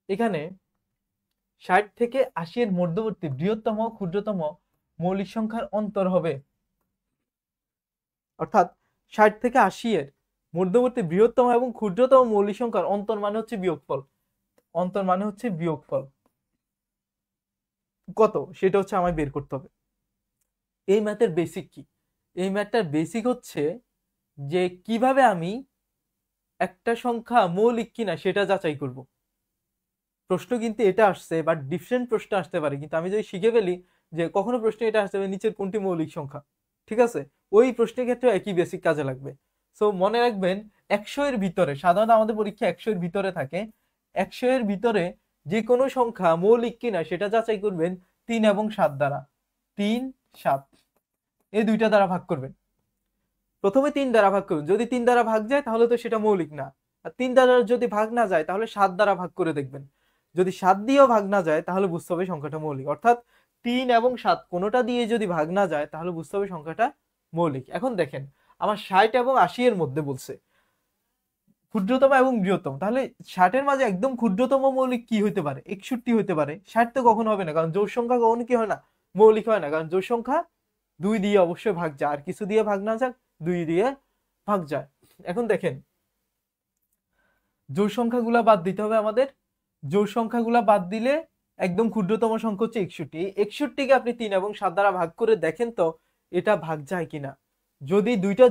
এখানে 60 থেকে 80 এর মধ্যবর্তী বৃহত্তম ও ক্ষুদ্রতম মৌলিক সংখ্যার অন্তর হবে, অর্থাৎ 60 থেকে 80 এর মধ্যবর্তী বৃহত্তম এবং ক্ষুদ্রতম মৌলিক সংখ্যার অন্তর মানে হচ্ছে বিয়োগফল। অন্তর মানে হচ্ছে বিয়োগফল কত সেটা হচ্ছে আমায় বের করতে হবে। এই ম্যাথের বেসিক কি? এই ম্যাথটার বেসিক হচ্ছে যে কিভাবে আমি একটা সংখ্যা মৌলিক কিনা সেটা যাচাই করব। প্রশ্ন কিন্তু এটা আসছে, বাট ডিফারেন্ট প্রশ্ন আসতে পারে, কিন্তু আমি যদি শিখে ফেলি যে কখনো প্রশ্ন এটা আসতে পারে নিচের কোনটি মৌলিক সংখ্যা, ঠিক আছে, ওই প্রশ্নের ক্ষেত্রে একই বেসিক কাজে লাগবে। সো মনে রাখবেন 100 এর ভিতরে, সাধারণত আমাদের পরীক্ষা 100 এর ভিতরে থাকে, 100 এর ভিতরে যে কোনো সংখ্যা মৌলিক কিনা সেটা যাচাই করবেন 3 এবং 7 দ্বারা। 3 7 এই দুইটা দ্বারা ভাগ করবেন। প্রথমে 3 দ্বারা ভাগ করবেন, যদি 3 দ্বারা ভাগ যায় তাহলে তো সেটা মৌলিক না। আর 3 দ্বারা যদি ভাগ না যায় তাহলে 7 দ্বারা ভাগ করে দেখবেন। যদি 7 দিয়েও ভাগ না যায় তাহলে বুঝতে হবে সংখ্যাটা মৌলিক। অর্থাৎ 3 এবং 7 কোনোটা দিয়ে যদি ভাগ না যায় তাহলে বুঝতে হবে সংখ্যাটা মৌলিক। এখন দেখেন আমার 60 এবং 80 এর মধ্যে বলছে ক্ষুদ্রতম এবং বৃহত্তম, তাহলে 60 এর মাঝে একদম ক্ষুদ্রতম মৌলিক কি হইতে পারে? 61 হইতে পারে। 60 তো কখনো হবে না, কারণ জোড় সংখ্যা কখনো কি হয় না, মৌলিক হয় না, কারণ জোড় সংখ্যা 2 দিয়ে অবশ্যই ভাগ যায়, আর কিছু দিয়ে ভাগ না যাক 2 দিয়ে ভাগ যায়। এখন দেখেন জোড় সংখ্যাগুলা বাদ দিতে হবে আমাদের। জোড় সংখ্যাগুলা বাদ দিলে একদম ক্ষুদ্রতম সংখ্যা হচ্ছে 61। এই 61 কে আপনি 3 এবং 7 দ্বারা ভাগ করে দেখেন তো এটা ভাগ যায় কিনা। যদি দুইটা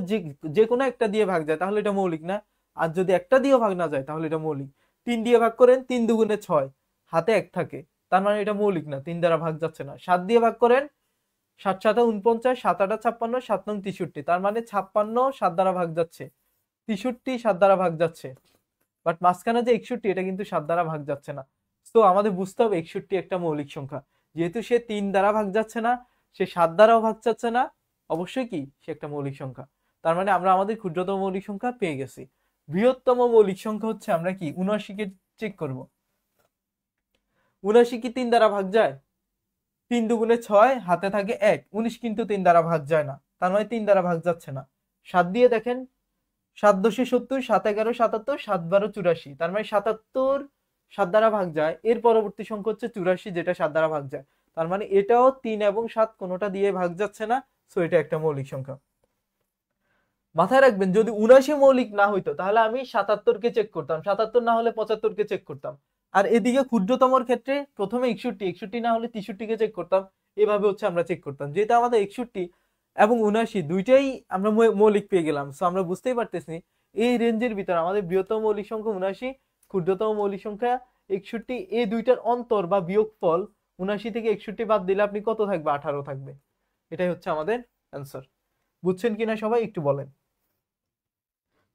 যে কোনো একটা দিয়ে ভাগ যায় তাহলে এটা মৌলিক না, আর যদি একটা দিয়েও ভাগ না যায় তাহলে এটা মৌলিক। 3 দিয়ে ভাগ করেন, 3 দুগুণে 6, হাতে 1 থাকে, তার মানে এটা মৌলিক না, 3 দ্বারা ভাগ যাচ্ছে না। 7 দিয়ে ভাগ করেন, 7 7 49, 7 8 56, 7 9 63, তার মানে 56 7 দ্বারা ভাগ যাচ্ছে, 63 7 দ্বারা ভাগ যাচ্ছে, বাট মাঝখানে যে 61 এটা কিন্তু 7 দ্বারা ভাগ যাচ্ছে না। তো আমাদের বুঝতে হবে 61 একটা মৌলিক সংখ্যা। যেহেতু সে 3 দ্বারা ভাগ যাচ্ছে না, সে 7 দ্বারাও ভাগ যাচ্ছে না, অবশ্যই কি সে একটা মৌলিক সংখ্যা। তার মানে আমরা আমাদের ক্ষুদ্রতম মৌলিক সংখ্যা পেয়ে গেছি। বৃহত্তম মৌলিক সংখ্যা হচ্ছে আমরা কি 79 কে চেক করব। 79 কি 3 দ্বারা ভাগ যায়? 3 দুগুণে 6, হাতে থাকে 1, 19 কিন্তু 3 দ্বারা ভাগ যায় না, তার মানে 3 দ্বারা ভাগ যাচ্ছে না। 7 দিয়ে দেখেন, 7 10 70, 7 11 77, 7 12 84, তার মানে 77 7 দ্বারা ভাগ যায়। এর পরবর্তী সংখ্যা হচ্ছে 84 যেটা 7 দ্বারা ভাগ যায়, তার মানে এটাও 3 এবং 7 কোনোটা দিয়ে ভাগ যাচ্ছে না। সো এটা একটা মৌলিক সংখ্যা। মাথায় রাখবেন যদি 79 মৌলিক না হইতো তাহলে আমি 77 কে চেক করতাম, 77 না হলে 75 কে চেক করতাম। আর এদিকে ক্ষুদ্রতমর ক্ষেত্রে প্রথমে 61, 61 না হলে 63 কে চেক করতাম। এভাবে হচ্ছে আমরা চেক করতাম। যেহেতু আমাদের 61 এবং 79 দুইটাই আমরা মৌলিক পেয়ে গেলাম, সো আমরা বুঝতেই পারতেছি এই রেঞ্জের ভিতর আমাদের বৃহত্তম মৌলিক সংখ্যা 79, ক্ষুদ্রতম মৌলিক সংখ্যা 61। এই দুইটার অন্তর বা বিয়োগফল 79 থেকে 61 বাদ দিলে আপনি কত থাকবে? 18 থাকবে। এটাই হচ্ছে আমাদের অ্যান্সার। বুঝছেন কিনা সবাই একটু বলেন।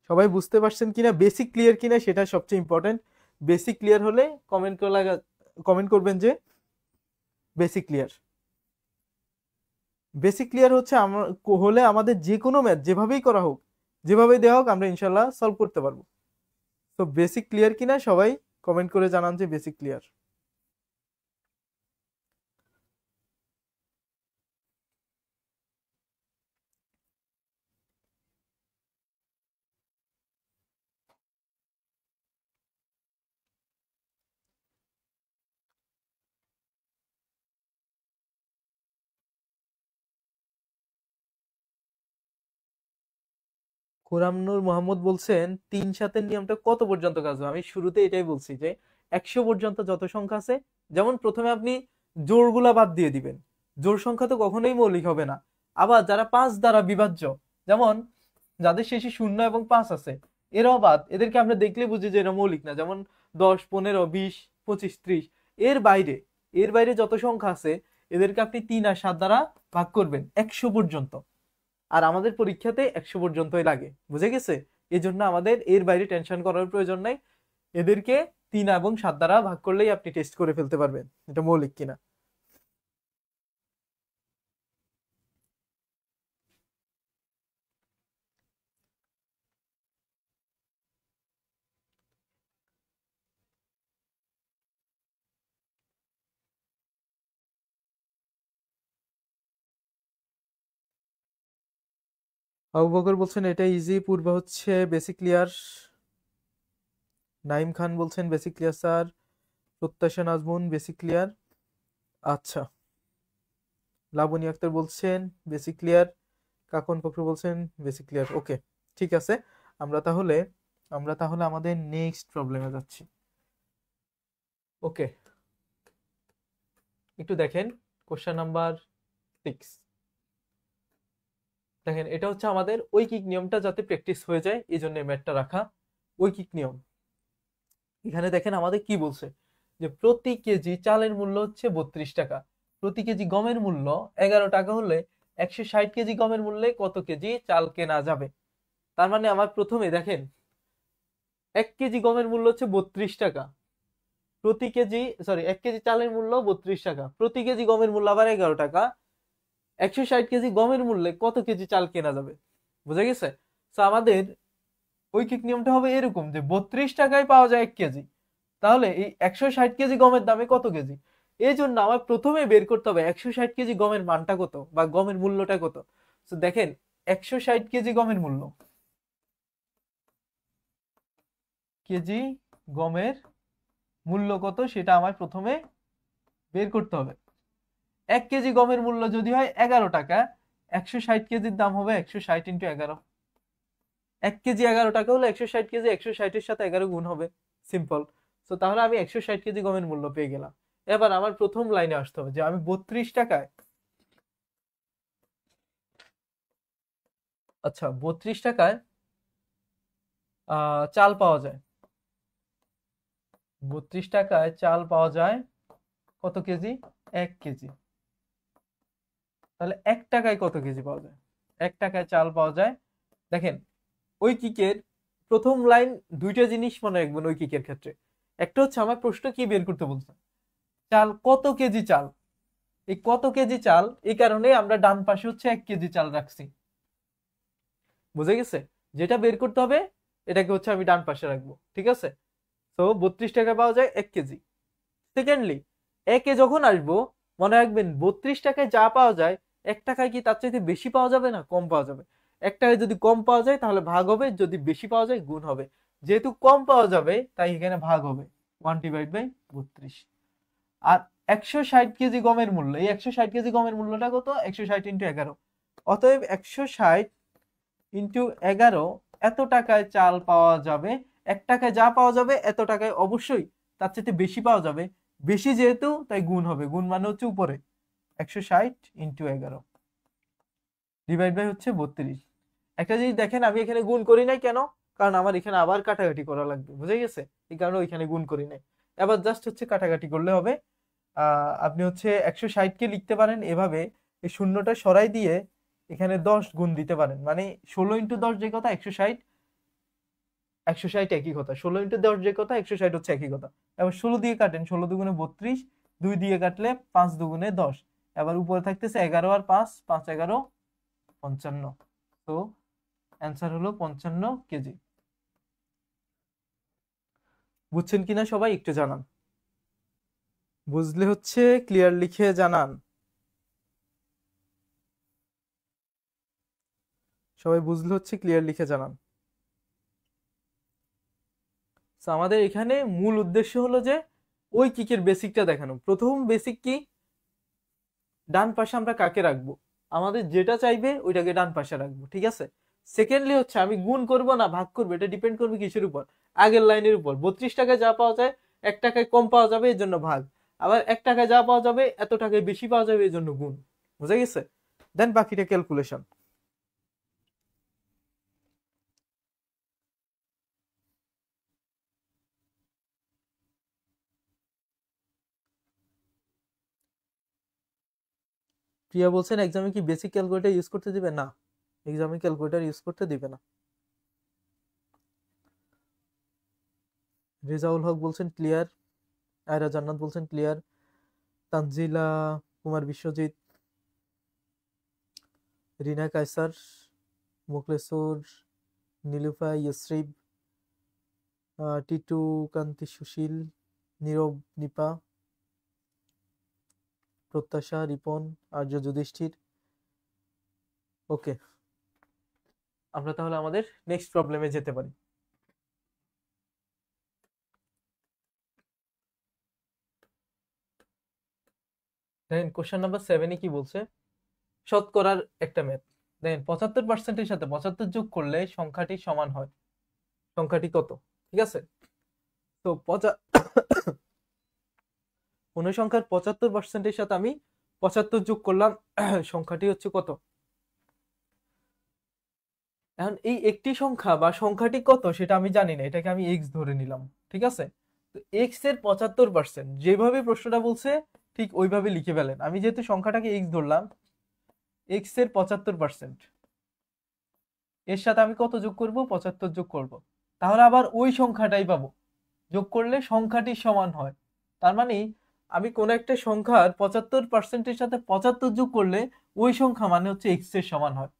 সবাই বুঝতে পারছেন কিনা, বেসিক ক্লিয়ার কিনা সেটা সবচেয়ে ইম্পর্টেন্ট। বেসিক ক্লিয়ার হলে কমেন্ট করবেন যে বেসিক ক্লিয়ার। বেসিক ক্লিয়ার হচ্ছে হলে আমাদের যে কোনো ম্যাথ যেভাবেই করা হোক, যেভাবেই দেওয়া হোক, আমরা ইনশাল্লাহ সলভ করতে পারবো। তো বেসিক ক্লিয়ার কিনা সবাই কমেন্ট করে জানান যে বেসিক ক্লিয়ার। খুরামনুর মোহাম্মদ বলছেন 3-7 নিয়মটা কত পর্যন্ত কাজ হবে? আমি শুরুতে এটাই বলছি যে 100 পর্যন্ত যত সংখ্যা আছে, যেমন প্রথমে আপনি জোড়গুলা বাদ দিয়ে দিবেন। জোড় সংখ্যা তো কখনোই মৌলিক হবে না। আবার যারা 5 দ্বারা বিভাজ্য, যেমন যাদের শেষে 0 এবং 5 আছে, এরাও বাদ, এদেরকে আমরা দেখলে বুঝি যে এরা মৌলিক না। যেমন 10, 15, 20, 25, 30, এর বাইরে যত সংখ্যা আছে এদেরকে আপনি 3 আর 7 দ্বারা ভাগ করবেন 100 পর্যন্ত। আর আমাদের পরীক্ষাতে 100 পর্যন্তই লাগে, বুঝে গেছে? এই জন্য আমাদের এর বাইরে টেনশন করার প্রয়োজন নাই। এদেরকে 3 এবং 7 দ্বারা ভাগ করলেই আপনি টেস্ট করে ফেলতে পারবেন এটা মৌলিক কিনা। আবু বকর বলছেন এটা ইজি, পূর্ব হচ্ছে বেসিক ক্লিয়ার। নাইম খান বলছেন বেসিক ক্লিয়ার স্যার। প্রত্যাশা নাজমুন বেসিক ক্লিয়ার। আচ্ছা, লাবণী আক্তার বলছেন বেসিক ক্লিয়ার। কাকন ফখরু বলছেন বেসিক ক্লিয়ার। ওকে, ঠিক আছে। আমরা তাহলে আমাদের নেক্সট প্রবলেমে যাচ্ছি। ওকে, একটু দেখেন কোশ্চেন নাম্বার 6। দেখেন, এটা হচ্ছে আমাদের ঐকিক নিয়মটা যাতে প্র্যাকটিস হয়ে যায় এই জন্য ম্যাথটা রাখা। ঐকিক নিয়ম, এখানে দেখেন আমাদের কি বলছে যে প্রতি কেজি চালের মূল্য হচ্ছে 32 টাকা, প্রতি কেজি গমের মূল্য 11 টাকা হলে 160 কেজি গমের মূল্যে কত কেজি চাল কেনা যাবে? তার মানে আমার প্রথমে দেখেন 1 কেজি গমের মূল্য হচ্ছে 32 টাকা, প্রতি কেজি 1 কেজি চালের মূল্য 32 টাকা, প্রতি কেজি গমের মূল্য আবার 11 টাকা, 160 কেজি গমের মূল্যে কত কেজি চাল কেনা যাবে? বুঝা গেছে? তো আমাদের ঐকিক নিয়মটা হবে এরকম যে 32 টাকায় পাওয়া যায় 1 কেজি, তাহলে এই 160 কেজি গমের দামে কত কেজি? এই জন্য আমার প্রথমে বের করতে হবে 160 কেজি গমের মানটা কত বা গমের মূল্যটা কত। তো দেখেন 160 কেজি গমের মূল্য, কেজি গমের মূল্য কত সেটা আমার প্রথমে বের করতে হবে। 1 কেজি গমের মূল্য যদি হয় 11 টাকা, 160 কেজির দাম হবে 160 × 11। 1 কেজি 11 টাকা হলে 160 কেজি 160 এর সাথে 11 গুণ হবে, সিম্পল। তো তাহলে আমি 160 কেজি গমের মূল্য পেয়ে গেলাম। এবার আমার প্রথম লাইনে আসতে হবে যে আমি 32 টাকায়, আচ্ছা 32 টাকায় চাল পাওয়া যায়, 32 টাকায় চাল পাওয়া যায় কত কেজি? 1 কেজি। তাহলে 1 টাকায় কত কেজি পাওয়া যায়? 1 টাকায় চাল পাওয়া যায়। দেখেন ঐকিকের প্রথম লাইন দুইটা জিনিস মনে রাখবেন ঐকিকের ক্ষেত্রে। একটা হচ্ছে আমার প্রশ্ন কি বের করতে বলছে, চাল কত কেজি চাল। এই কত কেজি চাল এই কারণে আমরা ডান পাশে হচ্ছে 1 কেজি চাল রাখছি, বুঝে গেছে? যেটা বের করতে হবে এটাকে হচ্ছে আমি ডান পাশে রাখবো, ঠিক আছে? তো 32 টাকা পাওয়া যায় 1 কেজি। সেকেন্ডলি, একে যখন আসবো মনে রাখবেন 32 টাকায় যা পাওয়া যায় 1 টাকায় কি তার চাইতে বেশি পাওয়া যাবে না কম পাওয়া যাবে? 1 টাকায় যদি কম পাওয়া যায় তাহলে ভাগ হবে, যদি বেশি পাওয়া যায় গুণ হবে। যেহেতু কম পাওয়া যাবে তাই এখানে ভাগ হবে 1/32। আর 160 কেজি গমের মূল্য, এই 160 কেজি গমের মূল্যটা কত? 160 × 11। অতএব 160 × 11 এত টাকায় চাল পাওয়া যাবে। 1 টাকায় যা পাওয়া যাবে এত টাকায় অবশ্যই তার চাইতে বেশি পাওয়া যাবে, বেশি যেহেতু তাই গুণ হবে, গুণ মানে হচ্ছে উপরে 160 × 11 ডিভাইড বাই হচ্ছে 32। একটা জিনিস দেখেন আমি এখানে গুণ করি নাই কেন? কারণ আমার এখানে আবার কাটাকাটি করা লাগবে, বুঝে গেছে? এই কারণে ওইখানে গুণ করি নাই। এবার জাস্ট হচ্ছে কাটাকাটি করলে হবে। আপনি হচ্ছে 160 কে লিখতে পারেন এভাবে, এই শূন্যটা সরাই দিয়ে এখানে 10 গুণ দিতে পারেন, মানে 16 × 10 যে কথা 160, 160 একই কথা, 16 × 10 যে কথা 160 হচ্ছে একই কথা। এবার 16 দিয়ে কাটেন, 16 দুগুণে 32, 2 দিয়ে কাটলে 5 দুগুণে 10। এবার উপরে থাকতেছে 11 আর 5, 5 11 55। তো অ্যান্সার হলো 55 কেজি। বুঝছেন কিনা সবাই একটু জানান, বুঝলে হচ্ছে ক্লিয়ার লিখে জানান। সবাই বুঝলে হচ্ছে ক্লিয়ার লিখে জানান। তো আমাদের এখানে মূল উদ্দেশ্য হলো যে ওই কিকের বেসিকটা দেখানো। প্রথম বেসিক কি? ডান পাশে আমরা কাকে রাখবো? আমাদের যেটা চাইবে ওইটাকে ডান পাশে রাখবো, ঠিক আছে? সেকেন্ডলি হচ্ছে আমি গুণ করব না ভাগ করবো, এটা ডিপেন্ড করবে কিসের উপর? আগের লাইনের উপর। 32 টাকায় যা পাওয়া যায় 1 টাকায় কম পাওয়া যাবে, এই জন্য ভাগ। আবার 1 টাকায় যা পাওয়া যাবে এত টাকায় বেশি পাওয়া যাবে, এই জন্য গুণ। বুঝা গেছে? দেন বাকিটা ক্যালকুলেশন। প্রিয়া বলছেন এক্সামে কি বেসিক ক্যালকুলেটর ইউজ করতে দিবে? না, এক্সামে ক্যালকুলেটর ইউজ করতে দিবে না। রেজাউল হক বলছেন ক্লিয়ার। আয়রা জান্নাত বলছেন ক্লিয়ার। তানজিলা কুমার বিশ্বজিৎ, রিনা কায়সার, মুখলেসুর, নীলুফা ইয়সরিব, টিটু কান্তি সুশীল, নীরব নিপা, প্রত্যাশা, রিপন, আর্য যুধিষ্ঠির। ওকে, আমরা তাহলে আমাদের নেক্সট প্রবলেমে যেতে পারি। দেখেন কোশ্চেন নাম্বার 7 কি বলছে, শতকরার একটা ম্যাথ। দেখেন 75%-এর সাথে 75 যোগ করলে সংখ্যাটি সমান হয়। সংখ্যাটি কত? ঠিক আছে, তো কোন সংখ্যার 75%-এর সাথে আমি 75 যোগ করলাম, সংখ্যাটি হচ্ছে কত? এখন এই একটি সংখ্যা বা সংখ্যাটি কত সেটা আমি জানি না, এটাকে আমি এক্স ধরে নিলাম। ঠিক আছে, তো এক্স এর 75%, যেভাবে প্রশ্নটা বলছে ঠিক ওইভাবে লিখে ফেলেন। আমি যেহেতু সংখ্যাটাকে এক্স ধরলাম, এক্স এর 75%, এর সাথে আমি কত যোগ করব? 75 যোগ করব। তাহলে আবার ওই সংখ্যাটাই পাবো, যোগ করলে সংখ্যাটি সমান হয়। তার মানে আমি কোন একটা সংখ্যার 75%-এর সাথে 75 যোগ করলে ওই সংখ্যা মানে হচ্ছে এক্স এর সমান হয়।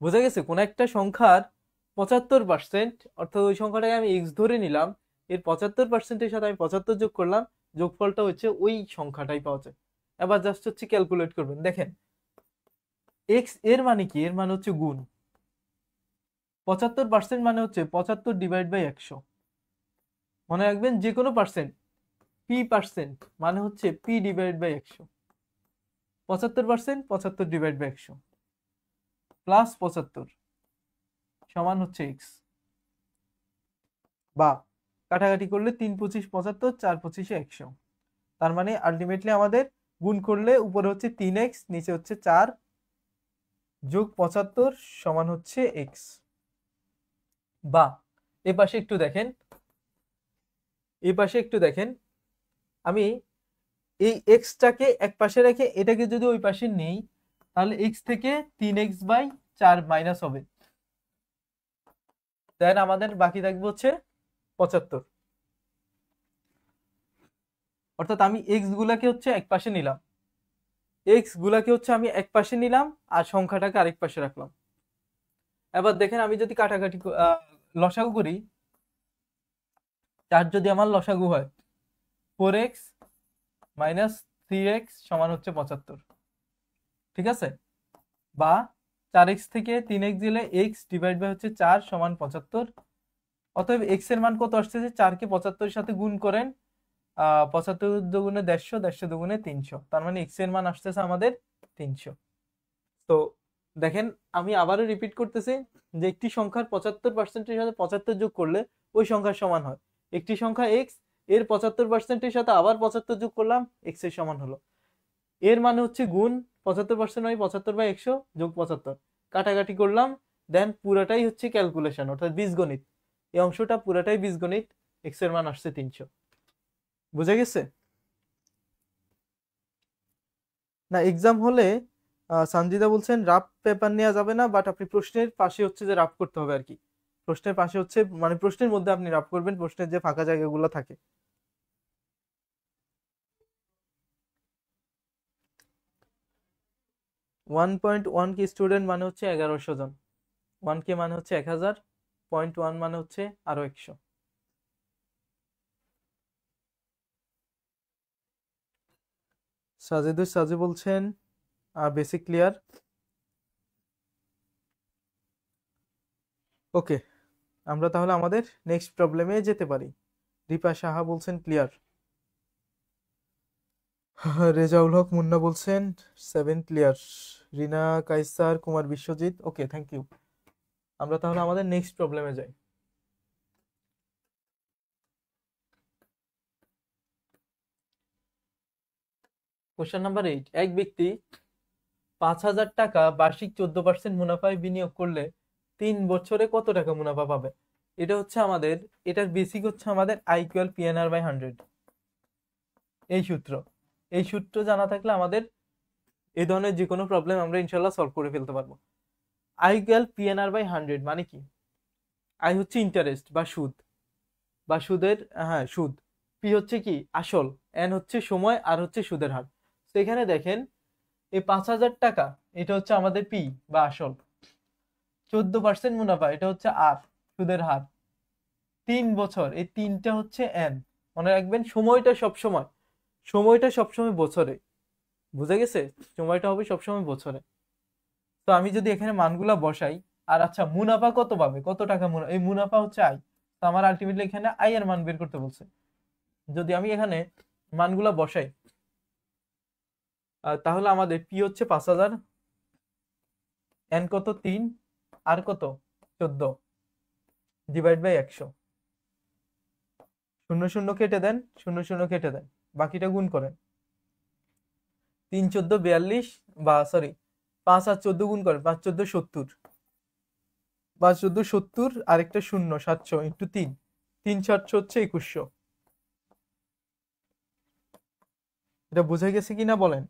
বোঝা গেছে? কোন একটা সংখ্যার 75%, অর্থাৎ ওই সংখ্যাটাকে আমি এক্স ধরে নিলাম, এর 75%-এর সাথে আমি 75 যোগ করলাম, যোগফলটা হচ্ছে ওই সংখ্যাটাই পাওয়া যায়। এবার জাস্ট হচ্ছে ক্যালকুলেট করবেন। দেখেন এক্স এর মানে কি? এর মানে হচ্ছে গুণ। 75% মানে হচ্ছে 75 ডিভাইড বাই 100। মনে রাখবেন যে কোনো পার্সেন্ট, পি পার্সেন্ট মানে হচ্ছে P divide by 100। 75% 75 divide by 100 plus 75 সমান হচ্ছে এক্স। বা কাটাকাটি করলে 3 25 75, 4 25 100। তার মানে আলটিমেটলি আমাদের গুণ করলে উপরে হচ্ছে 3x, নিচে হচ্ছে 4 যোগ 75 সমান হচ্ছে এক্স। বা এ পাশে একটু দেখেন, এই পাশে একটু দেখেন, আমি এই এক্সটাকে এক পাশে রেখে এটাকে যদি ওই পাশে নেই, তাহলে এক্স থেকে 3x/4 মাইনাস হবে। দেন আমাদের বাকি থাকবে হচ্ছে 75। অর্থাৎ আমি এক্স গুলাকে হচ্ছে এক পাশে নিলাম, এক্স গুলাকে হচ্ছে আমি এক পাশে নিলাম আর সংখ্যাটাকে আরেক পাশে রাখলাম। এবার দেখেন আমি যদি কাটাকাটি লসাগু করি, 4 যদি আমার লসাগু হয়, 4x মাইনাস 3x সমান হচ্ছে 75। ঠিক আছে, বা 4x থেকে 3x দিলে x ডিভাইড বাই হচ্ছে 4 সমান 75। অতএব x এর মান কত আসতেছে? 4 কে 75 এর সাথে গুণ করেন, 75 দুগুণে 150, 150 দুগুণে 300। তার মানে x এর মান আসতেছে আমাদের 300। তো দেখেন আমি আবারও রিপিট করতেছি যে একটি সংখ্যার 75%-এর সাথে 75 যোগ করলে ওই সংখ্যার সমান হয়। একটি সংখ্যা এক্স, এর 75%-এর সাথে আবার 75 যোগ করলাম, এক্স এর সমান হলো। এর মানে হচ্ছে গুণ, 75% হয় 75/100 যোগ 75, কাটাকাটি করলাম, দেন পুরাটাই হচ্ছে ক্যালকুলেশন অর্থাৎ বীজগণিত। এই অংশটা পুরাটাই বীজগণিত, এক্স এর মান আসছে 300। বুঝা গেছে? না এক্সাম হলে সানজিদা বলছেন রাফ পেপার নেওয়া যাবে না, বাট আপনি প্রশ্নের পাশে হচ্ছে যে রাফ করতে হবে আর কি। প্রশ্নের পাশে হচ্ছে মানে প্রশ্নের মধ্যে আপনি রাফ করবেন, প্রশ্নের যে ফাঁকা জায়গাগুলো থাকে। 1.1 কি স্টুডেন্ট মানে হচ্ছে 1100 জন, 1k মানে হচ্ছে 1000, 0.1 মানে হচ্ছে আরো 100। সাজেদুর সাজে বলছেন বেসিক ক্লিয়ার। ওকে, আমরা তাহলে আমাদের নেক্সট প্রবলেমে যেতে পারি। দীপা সাহা বলছেন ক্লিয়ার। রেজাউল হক মুন্না বলছেন 7 clear. Rina Kaiser Kumar Biswajit, okay thank you. আমরা তাহলে আমাদের নেক্সট প্রবলেমে যাই। কোশ্চেন নাম্বার 8, এক ব্যক্তি 5,000 টাকা বার্ষিক 14% মুনাফায় বিনিয়োগ করলে 3 বছরে কত টাকা মুনাফা পাবে? এটা হচ্ছে আমাদের, এটার বেসিক হচ্ছে আমাদের I ইকুয়াল PNR/100, এই সূত্র জানা থাকলে আমাদের এই ধরনের যে কোনো প্রবলেম আমরা ইনশাল্লাহ সলভ করে ফেলতে পারবো। I ইকুয়াল PNR/100 মানে কি? I হচ্ছে ইন্টারেস্ট বা সুদ বা সুদের, হ্যাঁ সুদ। P হচ্ছে কি আসল, N হচ্ছে সময়, আর হচ্ছে সুদের হার। তো এখানে দেখেন এই 5,000 টাকা এটা হচ্ছে আমাদের P বা আসল, 14% মুনাফা এটা হচ্ছে আর সুদের হার, 3 বছর এই তিনটা হচ্ছে N। মনে রাখবেন সময়টা সবসময় বছরে, বুঝে গেছে? সময়টা হবে সবসময় বছরে। তো আমি যদি এখানে মানগুলা বসাই, আর আচ্ছা মুনাফা কত পাবে, কত টাকা এই মুনাফা হচ্ছে আই, তো আমার আলটিমেটলি এখানে আই এর মান বের করতে বলছে। যদি আমি এখানে মানগুলা বসাই তাহলে আমাদের পি হচ্ছে 5,000, এন কত 3, আর কত 14, ডিভাইড বাই 100, 0 0 কেটে দেন, 0 0 কেটে দেন, বাকিটা গুণ করেন। 3 14 42, বা সরি 5 আর 14 গুণ করেন, 5 14 70, 5 14 70, আরেকটা 0 700 ইন্টু 3, 3 700 হচ্ছে 2100। এটা বুঝে গেছে কিনা বলেন,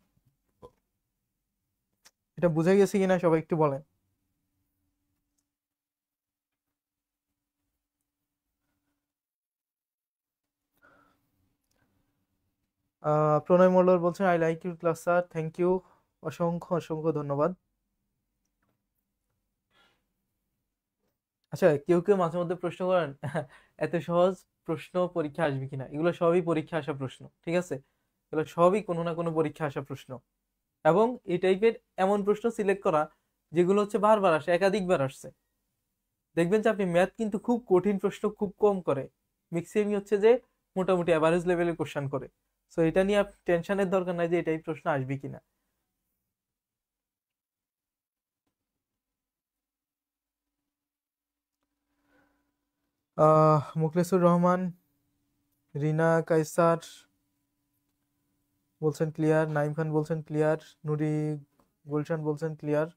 এটা বুঝে গেছে কিনা সবাই একটু বলেন। প্রণয় মল্লর বলছেন I like your class sir, thank you, অসংখ্য ধন্যবাদ। আচ্ছা কেউ মাঝে মধ্যে প্রশ্ন করেন এত সহজ প্রশ্ন পরীক্ষা আসবে কিনা, এগুলো সবই পরীক্ষা আসা প্রশ্ন, ঠিক আছে? এগুলো সবই কোনো না কোনো পরীক্ষা আসা প্রশ্ন, এবং এই টাইপের এমন প্রশ্ন সিলেক্ট করা যেগুলো হচ্ছে বারবার আসে, একাধিকবার আসছে। দেখবেন যে আপনি ম্যাথ কিন্তু খুব কঠিন প্রশ্ন খুব কম করে, ম্যাক্সিমামই হচ্ছে যে মোটামুটি অ্যাভারেজ লেভেলের কোশ্চেন করে। সো এটা নিয়ে টেনশনের দরকার নাই যে এটাই প্রশ্ন আসবে কিনা। মুখলেসুর রহমান, রিনা কাইসার বলছেন ক্লিয়ার, নাইম খান বলছেন ক্লিয়ার, নুরি গুলশান বলছেন ক্লিয়ার,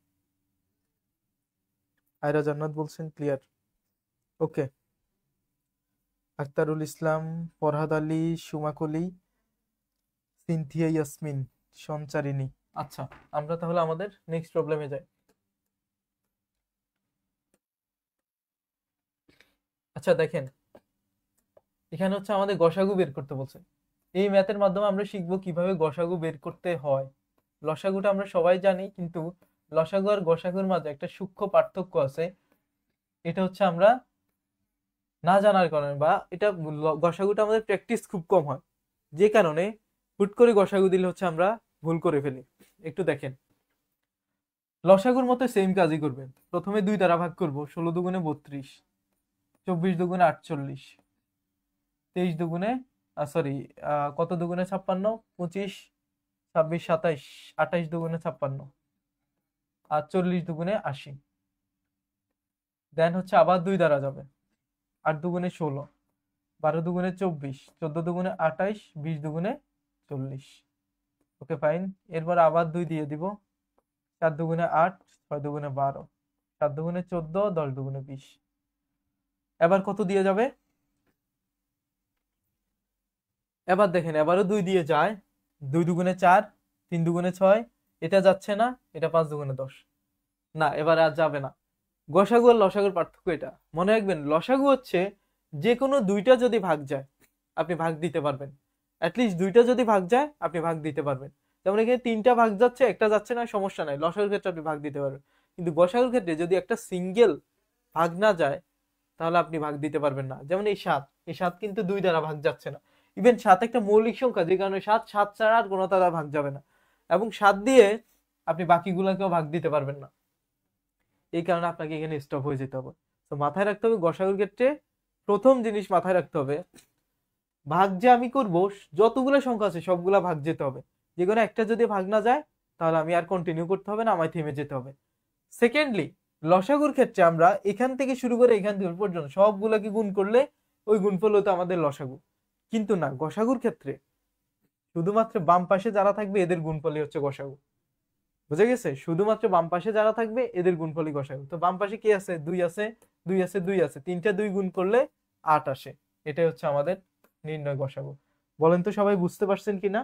আয়রা জান্নাত বলছেন ক্লিয়ার, ওকে। আক্তারুল ইসলাম, ফরহাদ আলী, সুমাকলি, সিনথিয়া ইয়াসমিন, সঞ্চারিনী। আচ্ছা আমরা তাহলে আমাদের নেক্সট প্রবলেমে যাই। আচ্ছা দেখেন এখানে হচ্ছে আমাদের গসাগু বের করতে বলছে। এই ম্যাথের মাধ্যমে আমরা শিখবো কিভাবে গসাগু বের করতে হয়। লসাগুটা আমরা সবাই জানি, কিন্তু লসাগু আর গসাগুর মাঝে একটা সূক্ষ্ম পার্থক্য আছে, এটা হচ্ছে আমরা না জানার কারণে, বা এটা গসাগুটা আমাদের প্র্যাকটিস খুব কম হয়, যে কারণে হুট করে গসাগু দিলে হচ্ছে আমরা ভুল করে ফেলি। একটু দেখেন লসাগুর মতো সেম কাজই করবেন, প্রথমে 2 দ্বারা ভাগ করব, 16 দুগুণে 32, 24 দুগুণে 48, 23 দুগুণে সরি কত দুগুণে 56, 25 26 27 28 দুগুণে 56, আর 40 দুগুণে 80। দেন হচ্ছে আবার 2 দ্বারা যাবে, 8 দুগুণে 16, 12 দুগুণে 24, 14 দুগুণে 28, 20 দুগুণে 40, ওকে ফাইন। এরপর আবার 2 দিয়ে দিব, 4 দুগুণে 8, 6 দুগুণে 12, 7 দুগুণে 14, 10 দুগুণে 20। এবার কত দিয়ে যাবে? এবার দেখেন এবারও 2 দিয়ে যায়, 2 দুগুণে 4, 3 দুগুণে 6, এটা যাচ্ছে না, এটা 5 দুগুণে 10, না এবার আর যাবে না। গসাগু আর লসাগুর পার্থক্য এটা মনে রাখবেন, লসাগু হচ্ছে যে কোনো 2টা যদি ভাগ যায় আপনি ভাগ দিতে পারবেন, অ্যাটলিস্ট 2টা যদি ভাগ যায় আপনি ভাগ দিতে পারবেন। যেমন এখানে 3টা ভাগ যাচ্ছে, একটা যাচ্ছে না, সমস্যা নাই, লসাগুর ক্ষেত্রে আপনি ভাগ দিতে পারবেন। কিন্তু গসাগুর ক্ষেত্রে যদি একটা সিঙ্গেল ভাগ না যায় তাহলে আপনি ভাগ দিতে পারবেন না। যেমন এই 7, এই 7 কিন্তু 2 দ্বারা ভাগ যাচ্ছে না, ইভেন 7 একটা মৌলিক সংখ্যা, যে কারণে 7 7 ছাড়া আর কোনো দ্বারা ভাগ যাবে না, এবং 7 দিয়ে আপনি বাকিগুলোকেও ভাগ দিতে পারবেন না, এই কারণে আপনাকে এখানে স্টপ হয়ে যেতে হবে। তো মাথায় রাখতে হবে গসাগুর ক্ষেত্রে প্রথম জিনিস মাথায় রাখতে হবে, ভাগ যে আমি করব যতগুলো সংখ্যা আছে সবগুলা ভাগ যেতে হবে, যে কোনো একটা যদি ভাগ না যায় তাহলে আমি আর কন্টিনিউ করতে হবে না, আমায় থেমে যেতে হবে। সেকেন্ডলি, লসাগুর ক্ষেত্রে আমরা এখান থেকে শুরু করে এখান থেকে পর্যন্ত সবগুলোকে গুণ করলে ওই গুণফল হতো আমাদের লসাগু। কিন্তু না, গসাগুর ক্ষেত্রে শুধুমাত্র বাম পাশে যারা থাকবে এদের গুণফলই হচ্ছে গসাগু। বুঝে গেছে? শুধুমাত্র বাম পাশে যারা থাকবে এদের গুণফলই গসাগু। তো বাম পাশে কি আছে? 2 আছে, 2 আছে, 2 আছে, 3টা 2 গুণ করলে 8 আসে। এটাই হচ্ছে আমাদের নির্ণয় গসাগু। বলেন তো সবাই বুঝতে পারছেন কিনা?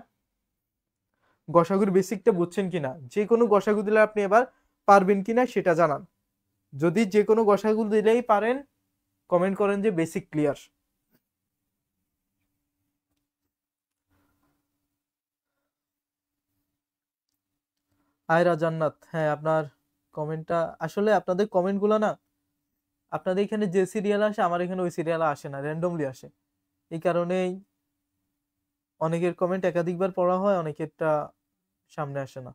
গসাগুর বেসিকটা বুঝছেন কিনা? যে কোনো গসাগু দিলে আপনি এবার পারবেন কিনা সেটা জানান। যদি যে কোনো গসাগু দিলেই পারেন কমেন্ট করেন যে বেসিক ক্লিয়ার। আয়রা জান্নাত, হ্যাঁ আপনার কমেন্টটা আসলে আপনাদের কমেন্টগুলো না আপনাদের এখানে যে সিরিয়াল আসে আমার এখানে ওই সিরিয়াল আসে না, র্যান্ডমলি আসে। এই কারণেই অনেকের কমেন্ট একাধিকবার পড়া হয়, অনেকেরটা সামনে আসে না।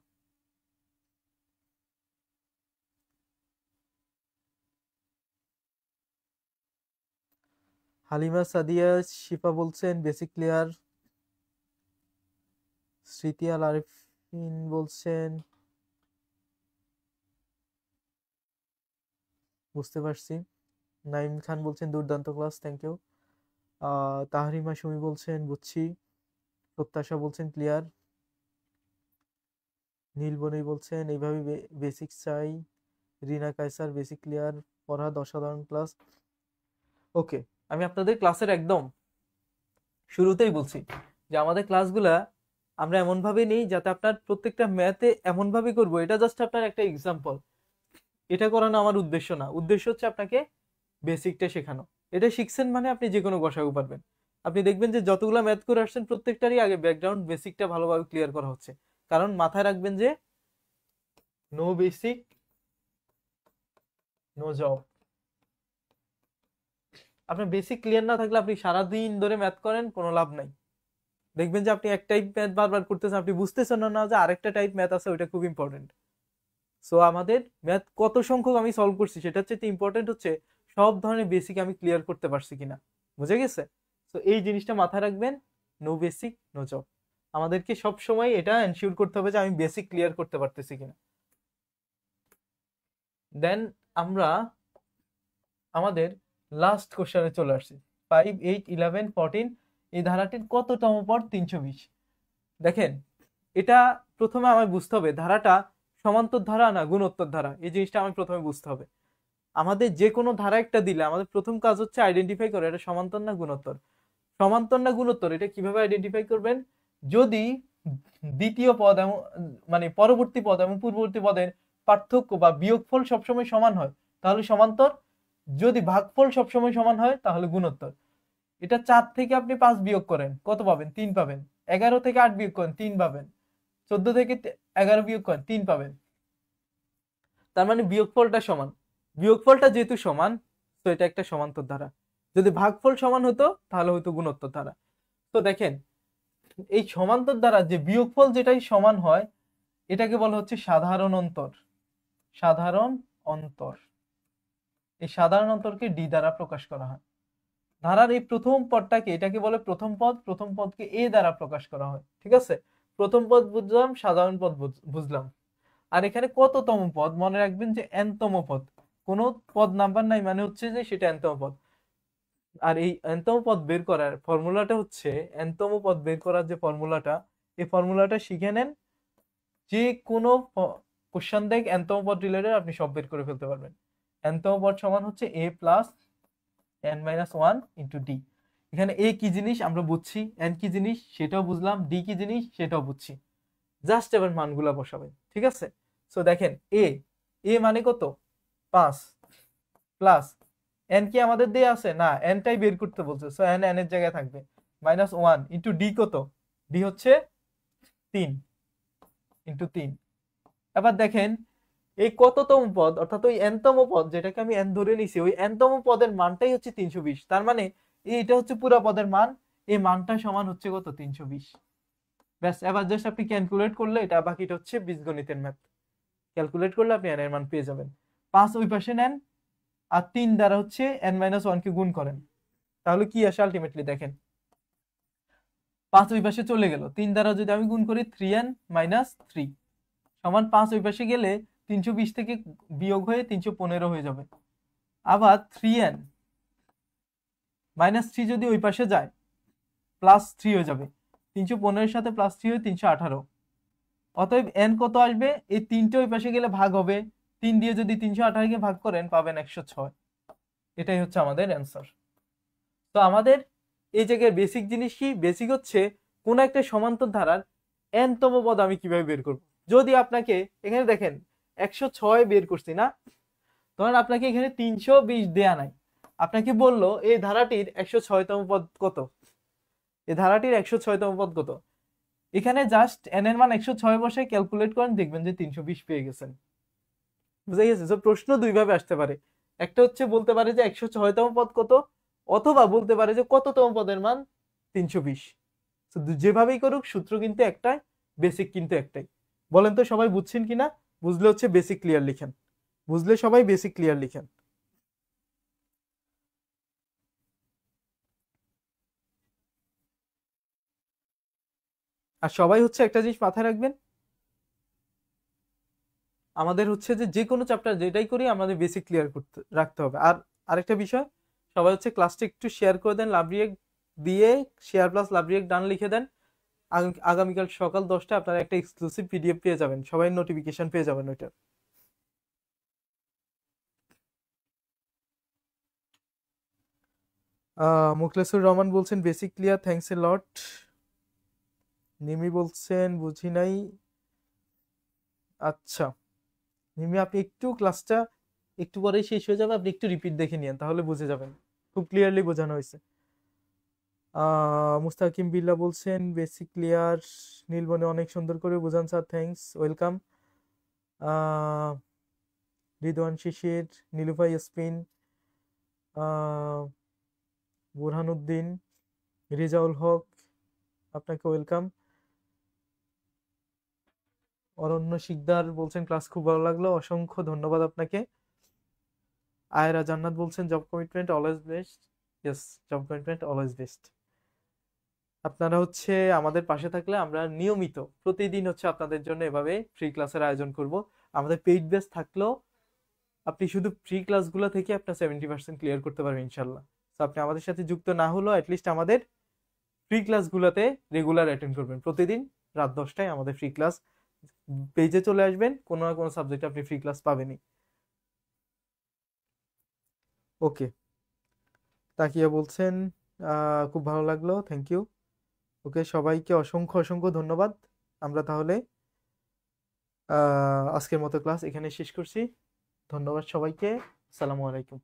হালিমা সাদিয়া শিফা বলছেন বেসিক ক্লিয়ার। স্মৃতি আল আরিফিন বলছেন বুঝতে পারছি। নাইম খান বলছেন দুর্দান্ত ক্লাস, থ্যাংক ইউ। তাহরিমা সুমি বলছেন বুঝছি। প্রত্যাশা বলছেন ক্লিয়ার। নীলবনি বলছেন এইভাবে বেসিক চাই। রিনা কায়সার বেসিক ক্লিয়ার। পড়া অসাধারণ ক্লাস। ওকে, আমি আপনাদের ক্লাসের একদম শুরুতেই বলছি যে আমাদের ক্লাসগুলা আমরা এমন ভাবে নেই যাতে আপনার প্রত্যেকটা ম্যাথে এমন ভাবে করব, এটা জাস্ট আপনার একটা এক্সাম্পল। এটা করানো আমার উদ্দেশ্য না, উদ্দেশ্য হচ্ছে আপনাকে বেসিকটা শেখানো। এটা শিখছেন মানে আপনি যে কোনো গসাগু পারবেন। আপনি দেখবেন যে যতগুলো ম্যাথ করে আসছেন প্রত্যেকটারই আগে ব্যাকগ্রাউন্ড বেসিকটা ভালোভাবে ক্লিয়ার করা হচ্ছে। কারণ মাথায় রাখবেন যে নো বেসিক নো জব। আপনার বেসিক ক্লিয়ার না থাকলে আপনি সারাদিন ধরে ম্যাথ করেন, কোনো লাভ নাই। দেখবেন যে আপনি এক টাইপ ম্যাথ বারবার করতেছেন, আপনি বুঝতেছেন না যে আরেকটা টাইপ ম্যাথ আছে, ওইটা খুব ইম্পর্টেন্ট। সো আমাদের ম্যাথ কত সংখ্যক আমি সলভ করছি সেটা হচ্ছে ইম্পর্টেন্ট, হচ্ছে সব ধরনের বেসিক আমি ক্লিয়ার করতে পারছি কিনা। বুঝে গেছে? তো এই জিনিসটা মাথায় রাখবেন, নো বেসিক নো জব। আমাদেরকে সব সময় এটা এনশিওর করতে হবে যে আমি বেসিক ক্লিয়ার করতে পারতেছি কিনা। দেন আমরা আমাদের লাস্ট কোশ্চেনে চলে আসছি। 5, 8, 11, 14 এই ধারাটির কততম পদ? 320। দেখেন, এটা প্রথমে আমার বুঝতে হবে ধারাটা সমান্তর ধারা না গুণোত্তর ধারা, এই জিনিসটা আমি প্রথমে বুঝতে হবে। আমাদের যে কোনো ধারা একটা দিলে আমাদের প্রথম কাজ হচ্ছে আইডেন্টিফাই করে এটা সমান্তর না গুণোত্তর। সমান্তর না গুণোত্তর এটা কিভাবে আইডেন্টিফাই করবেন? যদি দ্বিতীয় পদ এবং মানে পরবর্তী পদ এবং পূর্ববর্তী পদের পার্থক্য বা বিয়োগফল সবসময় সমান হয় তাহলে সমান্তর। যদি ভাগফল সবসময় সমান হয় তাহলে গুণোত্তর। এটা 4 থেকে আপনি 5 বিয়োগ করেন কত পাবেন? 3 পাবেন। 11 থেকে 8 বিয়োগ করেন 3 পাবেন। 14 থেকে 11 বিয়োগ করেন 3 পাবেন। তার মানে বিয়োগফলটা সমান। বিয়োগফলটা যেহেতু সমান তো এটা একটা সমান্তর ধারা। যদি ভাগফল সমান হতো তাহলে হয়তো গুণোত্তর ধারা। তো দেখেন, এই সমান্তর ধারা যে বিয়োগফল যেটাই সমান হয় এটাকে বলা হচ্ছে সাধারণ অন্তর। সাধারণ অন্তর। এই সাধারণ অন্তরকে ডি দ্বারা প্রকাশ করা হয়। ধারার এই প্রথম পদটাকে এটাকে বলে প্রথম পদ, প্রথম পদকে এ দ্বারা প্রকাশ করা হয়। ঠিক আছে? প্রথম পদ বুঝলাম, সাধারণ পদ বুঝলাম। আর এখানে কততম পদ? মনে রাখবেন যে এনতম পদ। কোন পদ নাম্বার নাই মানে হচ্ছে যে সেটা এনতম পদ। আর এই এনতম পদ বের করার ফর্মুলাটা হচ্ছে, এনতম পদ বের করার যে ফর্মুলাটা, এই ফর্মুলাটা শিখে নেন। যে কোনো কোশ্চেন দেখ এনতম পদ রিলেটেড আপনি সব বের করে ফেলতে পারবেন। এনতম পদ সমান হচ্ছে a plus n minus 1 into D. এখানে a কি জিনিস আমরা বুঝছি, n কি জিনিস সেটাও বুঝলাম, d কি জিনিস সেটাও বুঝছি। জাস্ট এবার মানগুলা বসাবেন। ঠিক আছে? সো দেখেন a মানে কত? 5 প্লাস n কি আমাদের দেয়া আছে? না, n টাই বের করতে বলছে, সো n এর জায়গায় থাকবে। মাইনাস 1 ইন্টু d কত? d হচ্ছে 3 ইন্টু 3। এবার দেখেন এই কততম পদ অর্থাৎ ওই এনতম পদ যেটাকে আমি এন ধরে নিছি, ওই এনতম পদের মানটাই হচ্ছে 320। তার মানে এইটা হচ্ছে পুরো পদের মান, এই মানটা সমান হচ্ছে কত? 320। ব্যাস, এবার জাস্ট আপনি ক্যালকুলেট করলে এটা, বাকিটা হচ্ছে বীজগণিতের ম্যাথ। ক্যালকুলেট করলে আপনি এন এর মান পেয়ে যাবেন। 5 ওই পাশে নেন আর 3 দ্বারা হচ্ছে n-1 কে গুণ করেন, তাহলে কি আসে আলটিমেটলি দেখেন। 5 ওই পাশে চলে গেল, 3 দ্বারা যদি আমি গুণ করি 3n - 3 সমান 5 ওই পাশে গেলে 320 থেকে বিয়োগ হয়ে 315 হয়ে যাবে। আবার 3n - 3 যদি ওই পাশে যায় +3 হয়ে যাবে, 315 সাথে +3 হয়ে 318। অতএব n কত আসবে, এই 3টে ওই পাশে গেলে ভাগ হবে, 3 দিয়ে যদি 318 কে ভাগ করেন পাবেন 106। এটাই হচ্ছে আমাদের অ্যান্সার। তো আমাদের এই জায়গায় বেসিক জিনিস কি, বেসিক হচ্ছে কোন একটা সমান্তর ধারার n তম পদ আমি কিভাবে বের করব। যদি আপনাকে এখানে দেখেন 106 বের করছি না, ধরেন আপনাকে এখানে 320 দেয়া নাই, আপনাকে বললো এই ধারাটির 106 তম পদ কত, এই ধারাটির 106 তম পদ কত, এখানে জাস্ট n এর মান 106 বসে ক্যালকুলেট করেন, দেখবেন যে 320 পেয়ে গেছেন। বুঝা গেছে? তো প্রশ্ন দুই ভাবে আসতে পারে, একটা হচ্ছে বলতে পারে যে 106 তম পদ কত, অথবা বলতে পারে যে কততম পদের মান 320। তো যেভাবেই করুক সূত্র কিন্তু একটাই, বেসিক কিন্তু একটাই। বলেন তো সবাই বুঝছেন কিনা? বুঝলে হচ্ছে বেসিক ক্লিয়ার লিখেন, বুঝলে সবাই বেসিক ক্লিয়ার লিখেন। আর সবাই হচ্ছে একটা জিনিস মাথায় রাখবেন, আমাদের হচ্ছে যে কোনো চ্যাপ্টার যেটাই করি আমাদের বেসিক ক্লিয়ার করতে রাখতে হবে। আর আরেকটা বিষয়, সবাই হচ্ছে ক্লাসটা একটু শেয়ার করে দেন, লাভ রিয়েক্ট দিয়ে শেয়ার প্লাস লাভ রিয়েক্ট ডান লিখে দেন। আগামীকাল সকাল 10টায় আপনারা একটা এক্সক্লুসিভ পিডিএফ পেয়ে যাবেন, সবাই নোটিফিকেশন পেয়ে যাবেন ওইটার। মুখলেসুর রহমান বলছেন বেসিক ক্লিয়ার, থ্যাঙ্কস এ লট। নিমি বলছেন বুঝি নাই। আচ্ছা নিমি, আপনি একটু ক্লাসটা একটু পরেই শেষ হয়ে যাবে, আপনি একটু রিপিট দেখে নিন, তাহলে বুঝে যাবেন, খুব ক্লিয়ারলি বোঝানো হয়েছে। মুস্তাকিম বিল্লা বলছেন বেসিক ক্লিয়ার, নীলবনে অনেক সুন্দর করে বোঝান স্যার, থ্যাঙ্কস, ওয়েলকাম। রিদওয়ান শিশির, নীলুফা ইয়াসমিন, বুরহানুদ্দিন, রিজাউল হক, আপনাকে ওয়েলকাম। অরণ্য শিকদার বলছেন ক্লাস খুব ভালো লাগলো, অসংখ্য ধন্যবাদ আপনাকে। আয়রা জান্নাত বলছেন job commitment always best, yes job commitment always best. আপনারা হচ্ছে আমাদের পাশে থাকলে আমরা নিয়মিত প্রতিদিন হচ্ছে আপনাদের জন্য এভাবে ফ্রি ক্লাসের আয়োজন করব। আমাদের পেইড বেস থাকলেও আপনি শুধু ফ্রি ক্লাসগুলো থেকে আপনার 70% ক্লিয়ার করতে পারবেন ইনশাল্লাহ। তো আপনি আমাদের সাথে যুক্ত না হলেও অ্যাটলিস্ট আমাদের ফ্রি ক্লাসগুলোতে রেগুলার অ্যাটেন্ড করবেন। প্রতিদিন রাত 10টায় আমাদের ফ্রি ক্লাস, পেজে চলে আসবেন, কোনো না কোনো সাবজেক্টে আপনি ফ্রি ক্লাস পাবেনই। ওকে, তাকিয়া বলছেন খুব ভালো লাগলো, থ্যাংক ইউ। ওকে, সবাইকে অসংখ্য অসংখ্য ধন্যবাদ। আমরা তাহলে আজকের মতো ক্লাস এখানে শেষ করছি। ধন্যবাদ সবাইকে, আসসালামু আলাইকুম।